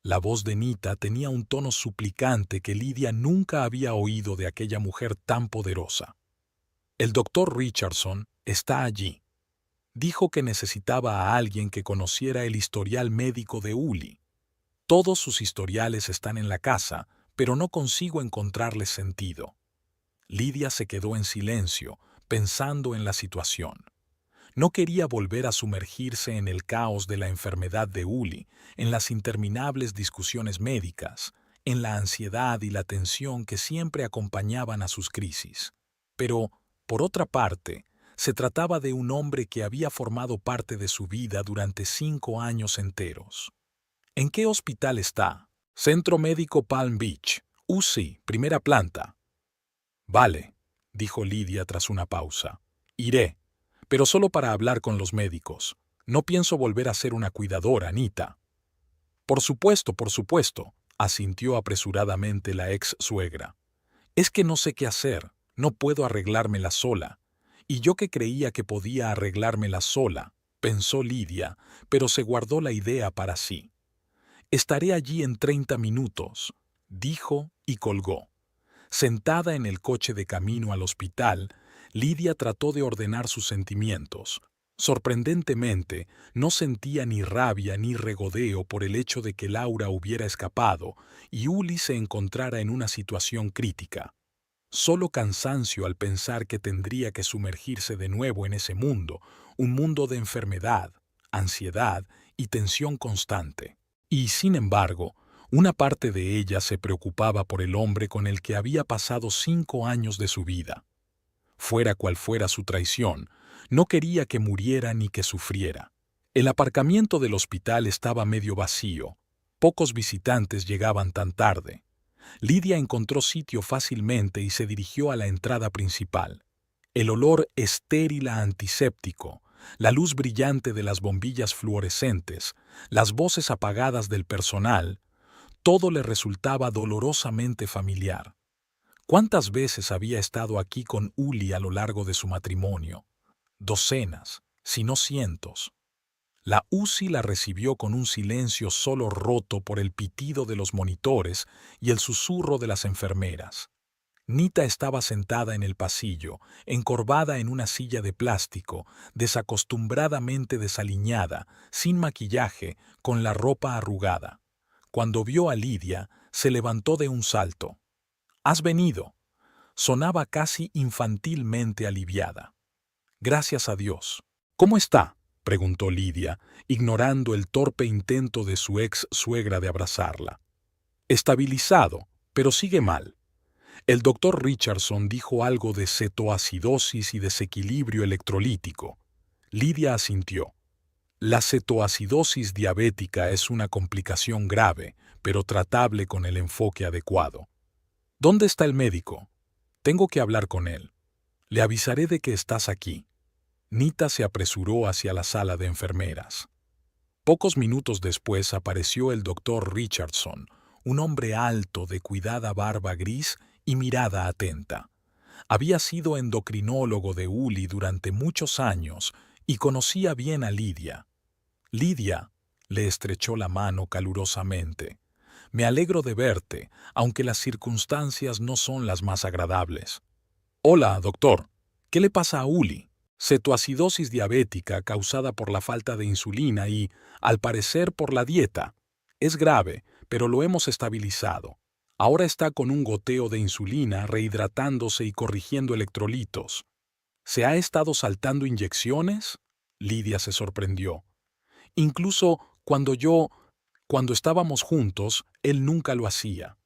La voz de Nita tenía un tono suplicante que Lidia nunca había oído de aquella mujer tan poderosa. «El doctor Richardson está allí. Dijo que necesitaba a alguien que conociera el historial médico de Uli. Todos sus historiales están en la casa, pero no consigo encontrarles sentido». Lidia se quedó en silencio, pensando en la situación. No quería volver a sumergirse en el caos de la enfermedad de Uli, en las interminables discusiones médicas. en la ansiedad y la tensión que siempre acompañaban a sus crisis. Pero, por otra parte, se trataba de un hombre que había formado parte de su vida durante 5 años enteros. ¿En qué hospital está? Centro Médico Palm Beach, UCI, primera planta. Vale, dijo Lidia tras una pausa. Iré, pero solo para hablar con los médicos. No pienso volver a ser una cuidadora, Anita. Por supuesto, asintió apresuradamente la ex suegra. Es que no sé qué hacer, no puedo arreglármela sola. Y yo que creía que podía arreglármela sola, pensó Lidia, pero se guardó la idea para sí. Estaré allí en 30 minutos, dijo y colgó. Sentada en el coche de camino al hospital, Lidia trató de ordenar sus sentimientos. Sorprendentemente, no sentía ni rabia ni regodeo por el hecho de que Laura hubiera escapado y Uli se encontrara en una situación crítica. Solo cansancio al pensar que tendría que sumergirse de nuevo en ese mundo, un mundo de enfermedad, ansiedad y tensión constante. Y, sin embargo, una parte de ella se preocupaba por el hombre con el que había pasado 5 años de su vida. Fuera cual fuera su traición, no quería que muriera ni que sufriera. El aparcamiento del hospital estaba medio vacío. Pocos visitantes llegaban tan tarde. Lidia encontró sitio fácilmente y se dirigió a la entrada principal. El olor estéril a antiséptico, la luz brillante de las bombillas fluorescentes, las voces apagadas del personal, todo le resultaba dolorosamente familiar. ¿Cuántas veces había estado aquí con Uli a lo largo de su matrimonio? Docenas, si no cientos. La UCI la recibió con un silencio solo roto por el pitido de los monitores y el susurro de las enfermeras. Nita estaba sentada en el pasillo, encorvada en una silla de plástico, desacostumbradamente desaliñada, sin maquillaje, con la ropa arrugada. Cuando vio a Lidia, se levantó de un salto. «¿Has venido?» Sonaba casi infantilmente aliviada. «Gracias a Dios. ¿Cómo está?», preguntó Lidia, ignorando el torpe intento de su ex suegra de abrazarla. «Estabilizado, pero sigue mal. El doctor Richardson dijo algo de cetoacidosis y desequilibrio electrolítico». Lidia asintió. La cetoacidosis diabética es una complicación grave, pero tratable con el enfoque adecuado. ¿Dónde está el médico? Tengo que hablar con él. Le avisaré de que estás aquí. Nita se apresuró hacia la sala de enfermeras. Pocos minutos después apareció el doctor Richardson, un hombre alto de cuidada barba gris y mirada atenta. Había sido endocrinólogo de Uli durante muchos años y conocía bien a Lidia. «Lidia», le estrechó la mano calurosamente. «Me alegro de verte, aunque las circunstancias no son las más agradables». «Hola, doctor. ¿Qué le pasa a Uli?» «Cetoacidosis diabética causada por la falta de insulina y, al parecer, por la dieta. Es grave, pero lo hemos estabilizado. Ahora está con un goteo de insulina, rehidratándose y corrigiendo electrolitos». «¿Se ha estado saltando inyecciones?» Lidia se sorprendió. «Incluso cuando estábamos juntos, él nunca lo hacía».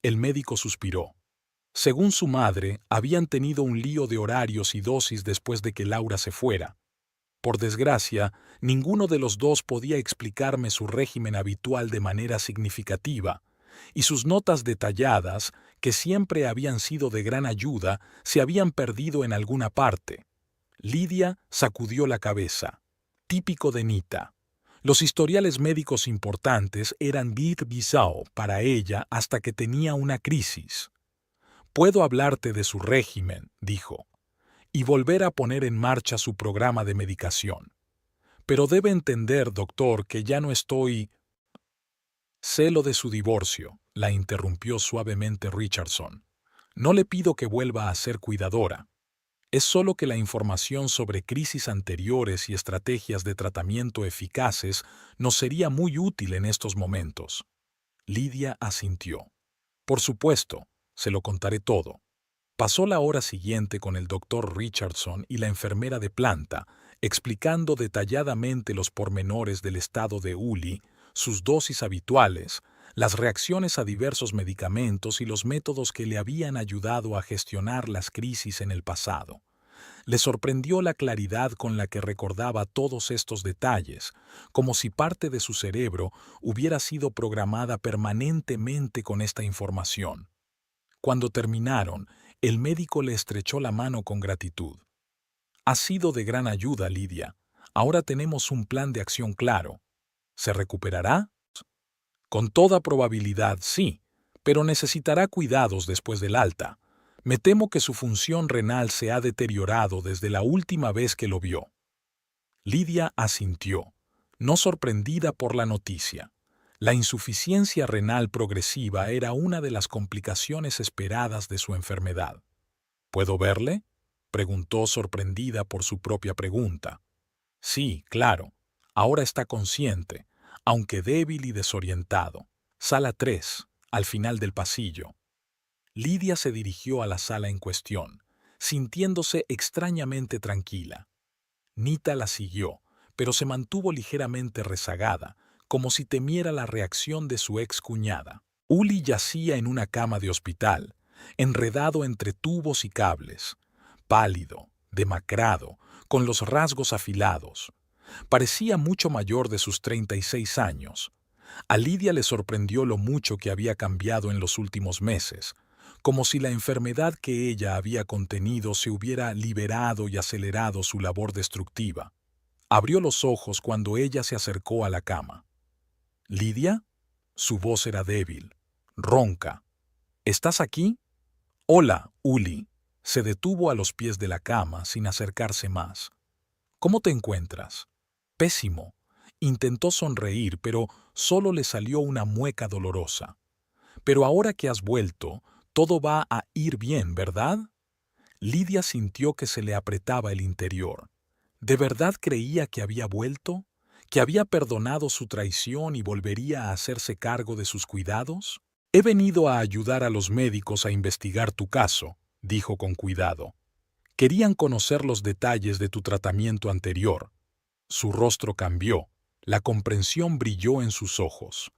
El médico suspiró. Según su madre, habían tenido un lío de horarios y dosis después de que Laura se fuera. Por desgracia, ninguno de los dos podía explicarme su régimen habitual de manera significativa, y sus notas detalladas, que siempre habían sido de gran ayuda, se habían perdido en alguna parte. Lidia sacudió la cabeza. Típico de Nita. Los historiales médicos importantes eran Big Bizao para ella hasta que tenía una crisis. «Puedo hablarte de su régimen», dijo, «y volver a poner en marcha su programa de medicación. Pero debe entender, doctor, que ya no estoy...» «Sé lo de su divorcio», la interrumpió suavemente Richardson. «No le pido que vuelva a ser cuidadora. Es solo que la información sobre crisis anteriores y estrategias de tratamiento eficaces nos sería muy útil en estos momentos». Lidia asintió. «Por supuesto, se lo contaré todo». Pasó la hora siguiente con el doctor Richardson y la enfermera de planta, explicando detalladamente los pormenores del estado de Uli, sus dosis habituales, las reacciones a diversos medicamentos y los métodos que le habían ayudado a gestionar las crisis en el pasado. Le sorprendió la claridad con la que recordaba todos estos detalles, como si parte de su cerebro hubiera sido programada permanentemente con esta información. Cuando terminaron, el médico le estrechó la mano con gratitud. Ha sido de gran ayuda, Lidia. Ahora tenemos un plan de acción claro. ¿Se recuperará? Con toda probabilidad sí, pero necesitará cuidados después del alta. Me temo que su función renal se ha deteriorado desde la última vez que lo vio. Lidia asintió, no sorprendida por la noticia. La insuficiencia renal progresiva era una de las complicaciones esperadas de su enfermedad. ¿Puedo verle?, preguntó sorprendida por su propia pregunta. Sí, claro. Ahora está consciente, aunque débil y desorientado. Sala 3, al final del pasillo. Lidia se dirigió a la sala en cuestión, sintiéndose extrañamente tranquila. Nita la siguió, pero se mantuvo ligeramente rezagada, como si temiera la reacción de su ex cuñada. Uli yacía en una cama de hospital, enredado entre tubos y cables, pálido, demacrado, con los rasgos afilados. Parecía mucho mayor de sus 36 años. A Lidia le sorprendió lo mucho que había cambiado en los últimos meses, como si la enfermedad que ella había contenido se hubiera liberado y acelerado su labor destructiva. Abrió los ojos cuando ella se acercó a la cama. ¿Lidia? Su voz era débil, ronca. ¿Estás aquí? Hola, Uli. Se detuvo a los pies de la cama sin acercarse más. ¿Cómo te encuentras? Pésimo. Intentó sonreír, pero solo le salió una mueca dolorosa. Pero ahora que has vuelto, todo va a ir bien, ¿verdad? Lidia sintió que se le apretaba el interior. ¿De verdad creía que había vuelto? ¿Que había perdonado su traición y volvería a hacerse cargo de sus cuidados? He venido a ayudar a los médicos a investigar tu caso, dijo con cuidado. Querían conocer los detalles de tu tratamiento anterior. Su rostro cambió, la comprensión brilló en sus ojos.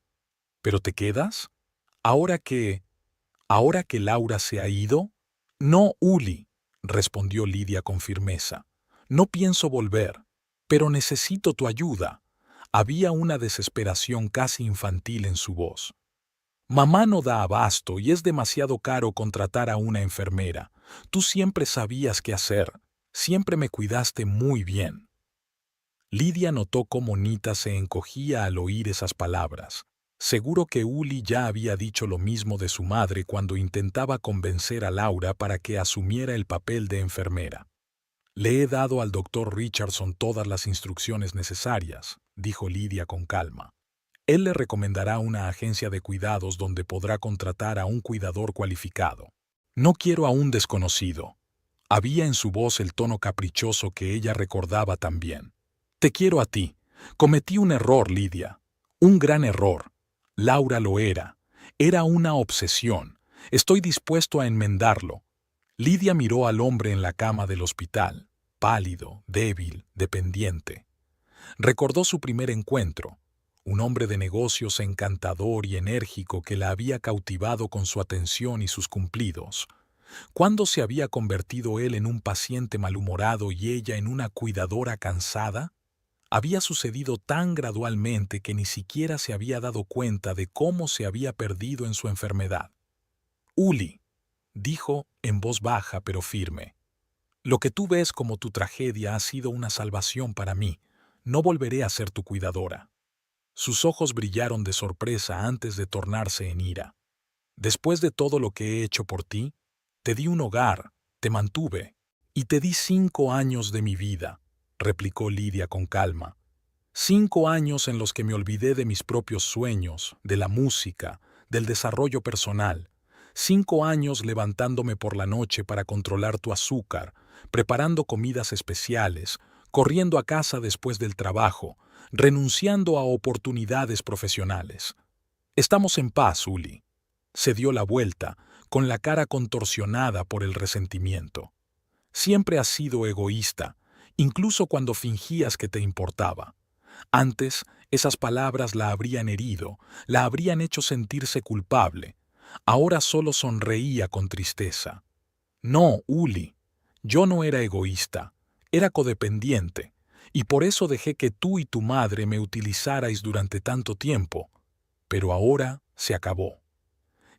¿Pero te quedas? ¿Ahora que Laura se ha ido? No, Uli, respondió Lidia con firmeza. No pienso volver, pero necesito tu ayuda. Había una desesperación casi infantil en su voz. Mamá no da abasto y es demasiado caro contratar a una enfermera. Tú siempre sabías qué hacer, siempre me cuidaste muy bien. Lidia notó cómo Nita se encogía al oír esas palabras. Seguro que Uli ya había dicho lo mismo de su madre cuando intentaba convencer a Laura para que asumiera el papel de enfermera. Le he dado al doctor Richardson todas las instrucciones necesarias, dijo Lidia con calma. Él le recomendará una agencia de cuidados donde podrá contratar a un cuidador cualificado. No quiero a un desconocido. Había en su voz el tono caprichoso que ella recordaba también. Te quiero a ti. Cometí un error, Lidia. Un gran error. Laura lo era. Era una obsesión. Estoy dispuesto a enmendarlo. Lidia miró al hombre en la cama del hospital, pálido, débil, dependiente. Recordó su primer encuentro. Un hombre de negocios encantador y enérgico que la había cautivado con su atención y sus cumplidos. ¿Cuándo se había convertido él en un paciente malhumorado y ella en una cuidadora cansada? Había sucedido tan gradualmente que ni siquiera se había dado cuenta de cómo se había perdido en su enfermedad. Uli, dijo en voz baja pero firme, lo que tú ves como tu tragedia ha sido una salvación para mí. No volveré a ser tu cuidadora. Sus ojos brillaron de sorpresa antes de tornarse en ira. Después de todo lo que he hecho por ti, te di un hogar, te mantuve, y te di 5 años de mi vida, replicó Lidia con calma. 5 años en los que me olvidé de mis propios sueños, de la música, del desarrollo personal. 5 años levantándome por la noche para controlar tu azúcar, preparando comidas especiales, corriendo a casa después del trabajo, renunciando a oportunidades profesionales. Estamos en paz, Uli. Se dio la vuelta, con la cara contorsionada por el resentimiento. Siempre has sido egoísta, incluso cuando fingías que te importaba. Antes Esas palabras la habrían herido, la habrían hecho sentirse culpable. Ahora solo sonreía con tristeza. No, Uli, yo no era egoísta, era codependiente, y por eso dejé que tú y tu madre me utilizarais durante tanto tiempo. Pero ahora se acabó.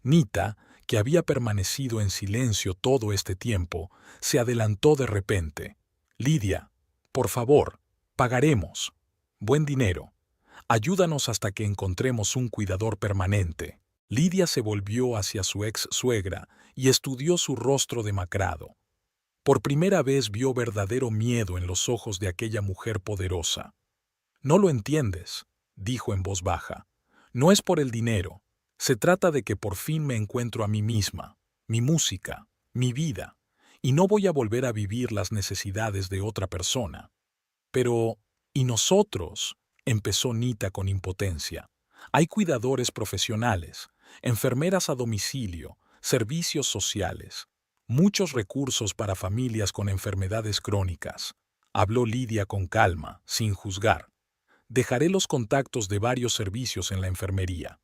Nita, que había permanecido en silencio todo este tiempo, se adelantó de repente. Lidia, por favor, pagaremos. Buen dinero. Ayúdanos hasta que encontremos un cuidador permanente. Lidia se volvió hacia su ex suegra y estudió su rostro demacrado. Por primera vez vio verdadero miedo en los ojos de aquella mujer poderosa. No lo entiendes, dijo en voz baja. No es por el dinero. Se trata de que por fin me encuentro a mí misma, mi música, mi vida, y no voy a volver a vivir las necesidades de otra persona. Pero, ¿y nosotros? Empezó Nita con impotencia. Hay cuidadores profesionales, enfermeras a domicilio, servicios sociales, muchos recursos para familias con enfermedades crónicas. Habló Lidia con calma, sin juzgar. Dejaré los contactos de varios servicios en la enfermería.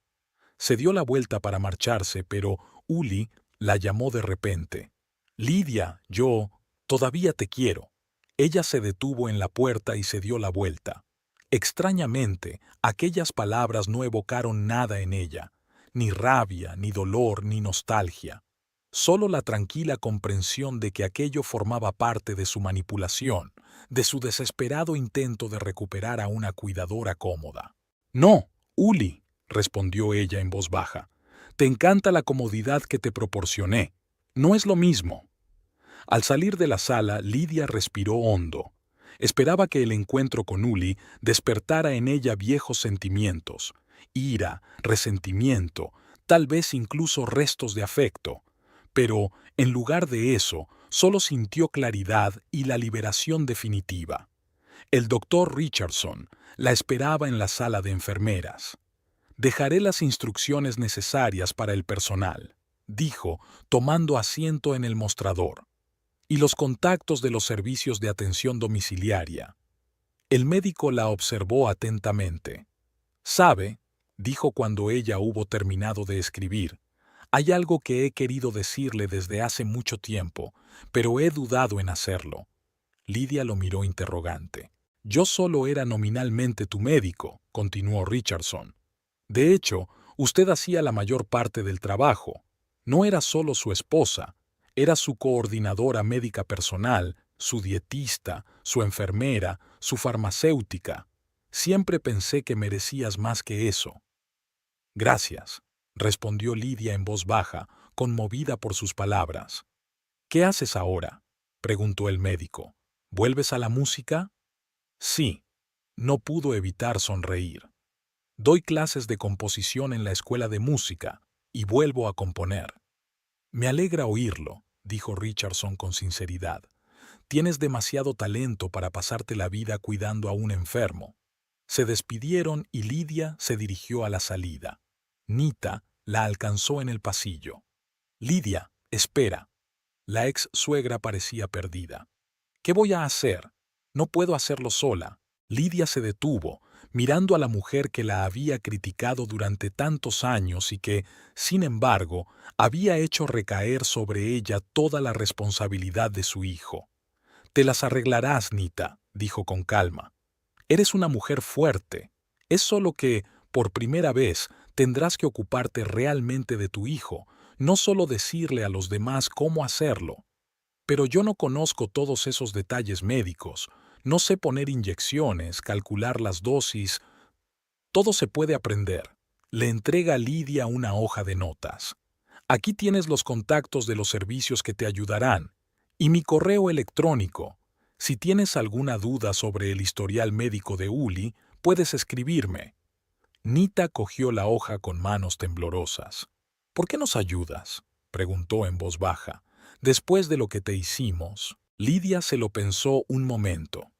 Se dio la vuelta para marcharse, pero Uli la llamó de repente. Lidia, yo todavía te quiero. Ella se detuvo en la puerta y se dio la vuelta. Extrañamente, aquellas palabras no evocaron nada en ella, ni rabia, ni dolor, ni nostalgia. Solo la tranquila comprensión de que aquello formaba parte de su manipulación, de su desesperado intento de recuperar a una cuidadora cómoda. No, Uli, respondió ella en voz baja. Te encanta la comodidad que te proporcioné. No es lo mismo. Al salir de la sala, Lidia respiró hondo. Esperaba que el encuentro con Uli despertara en ella viejos sentimientos, ira, resentimiento, tal vez incluso restos de afecto. Pero, en lugar de eso, solo sintió claridad y la liberación definitiva. El doctor Richardson la esperaba en la sala de enfermeras. Dejaré las instrucciones necesarias para el personal, dijo, tomando asiento en el mostrador, y los contactos de los servicios de atención domiciliaria. El médico la observó atentamente. «Sabe», dijo cuando ella hubo terminado de escribir, «hay algo que he querido decirle desde hace mucho tiempo, pero he dudado en hacerlo». Lidia lo miró interrogante. «Yo solo era nominalmente tu médico», continuó Richardson. «De hecho, usted hacía la mayor parte del trabajo. No era solo su esposa, era su coordinadora médica personal, su dietista, su enfermera, su farmacéutica. Siempre pensé que merecías más que eso». «Gracias», respondió Lidia en voz baja, conmovida por sus palabras. «¿Qué haces ahora?», preguntó el médico. «¿Vuelves a la música?». «Sí». No pudo evitar sonreír. «Doy clases de composición en la escuela de música y vuelvo a componer». «Me alegra oírlo», dijo Richardson con sinceridad. «Tienes demasiado talento para pasarte la vida cuidando a un enfermo». Se despidieron y Lidia se dirigió a la salida. Nita la alcanzó en el pasillo. «Lidia, espera». La ex suegra parecía perdida. «¿Qué voy a hacer? No puedo hacerlo sola». Lidia se detuvo, mirando a la mujer que la había criticado durante tantos años y que, sin embargo, había hecho recaer sobre ella toda la responsabilidad de su hijo. «Te las arreglarás, Nita», dijo con calma. «Eres una mujer fuerte. Es solo que, por primera vez, tendrás que ocuparte realmente de tu hijo, no solo decirle a los demás cómo hacerlo. Pero yo no conozco todos esos detalles médicos. No sé poner inyecciones, calcular las dosis. Todo se puede aprender». Le entrega a Lidia una hoja de notas. «Aquí tienes los contactos de los servicios que te ayudarán y mi correo electrónico. Si tienes alguna duda sobre el historial médico de Uli, puedes escribirme». Nita cogió la hoja con manos temblorosas. «¿Por qué nos ayudas?», preguntó en voz baja. «Después de lo que te hicimos». Lidia se lo pensó un momento.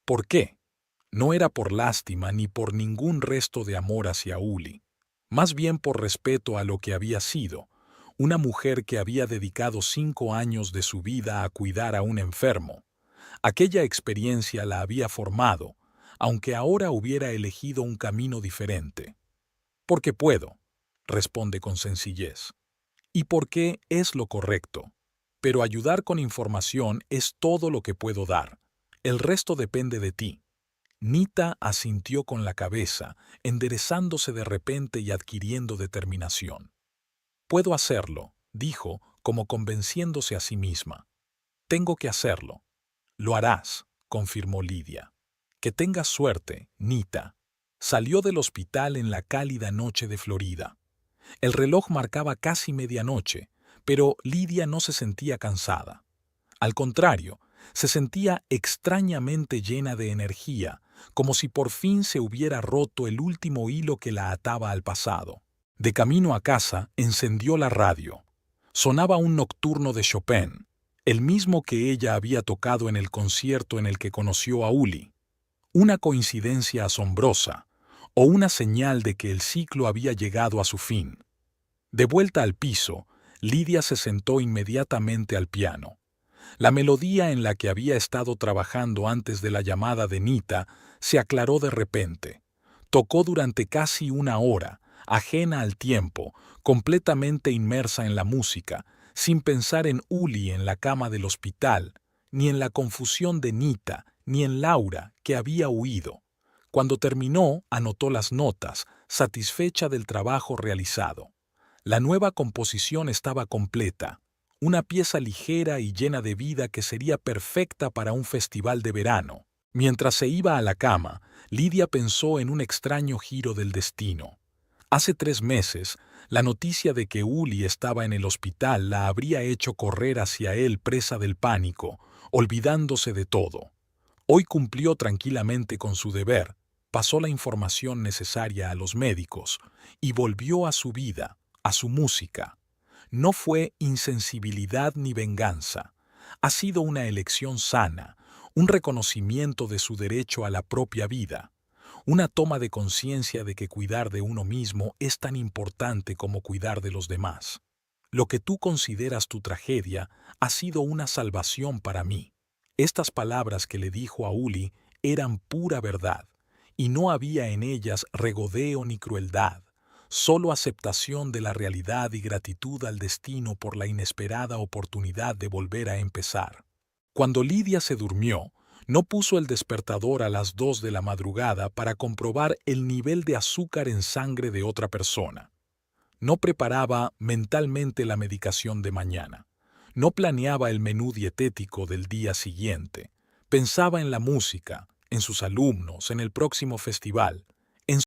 ¿Por qué? No era por lástima ni por ningún resto de amor hacia Uli. Más bien por respeto a lo que había sido, una mujer que había dedicado 5 años de su vida a cuidar a un enfermo. Aquella experiencia la había formado, aunque ahora hubiera elegido un camino diferente. Porque puedo, responde con sencillez. Y porque es lo correcto. Pero ayudar con información es todo lo que puedo dar. El resto depende de ti. Nita asintió con la cabeza, enderezándose de repente y adquiriendo determinación. Puedo hacerlo, dijo, como convenciéndose a sí misma. Tengo que hacerlo. Lo harás, confirmó Lidia. Que tengas suerte, Nita. Salió del hospital en la cálida noche de Florida. El reloj marcaba casi medianoche, pero Lidia no se sentía cansada. Al contrario, se sentía extrañamente llena de energía, como si por fin se hubiera roto el último hilo que la ataba al pasado. De camino a casa, encendió la radio. Sonaba un nocturno de Chopin, el mismo que ella había tocado en el concierto en el que conoció a Uli. Una coincidencia asombrosa, o una señal de que el ciclo había llegado a su fin. De vuelta al piso, Lidia se sentó inmediatamente al piano. La melodía en la que había estado trabajando antes de la llamada de Nita se aclaró de repente. Tocó durante casi una hora, ajena al tiempo, completamente inmersa en la música, sin pensar en Uli en la cama del hospital, ni en la confusión de Nita, ni en Laura, que había huido. Cuando terminó, anotó las notas, satisfecha del trabajo realizado. La nueva composición estaba completa, una pieza ligera y llena de vida que sería perfecta para un festival de verano. Mientras se iba a la cama, Lidia pensó en un extraño giro del destino. Hace 3 meses, la noticia de que Uli estaba en el hospital la habría hecho correr hacia él presa del pánico, olvidándose de todo. Hoy cumplió tranquilamente con su deber, pasó la información necesaria a los médicos y volvió a su vida, a su música. No fue insensibilidad ni venganza. Ha sido una elección sana, un reconocimiento de su derecho a la propia vida, una toma de conciencia de que cuidar de uno mismo es tan importante como cuidar de los demás. Lo que tú consideras tu tragedia ha sido una salvación para mí. Estas palabras que le dijo a Uli eran pura verdad, y no había en ellas regodeo ni crueldad, solo aceptación de la realidad y gratitud al destino por la inesperada oportunidad de volver a empezar. Cuando Lidia se durmió, no puso el despertador a las 2 de la madrugada para comprobar el nivel de azúcar en sangre de otra persona. No preparaba mentalmente la medicación de mañana. No planeaba el menú dietético del día siguiente. Pensaba en la música, en sus alumnos, en el próximo festival.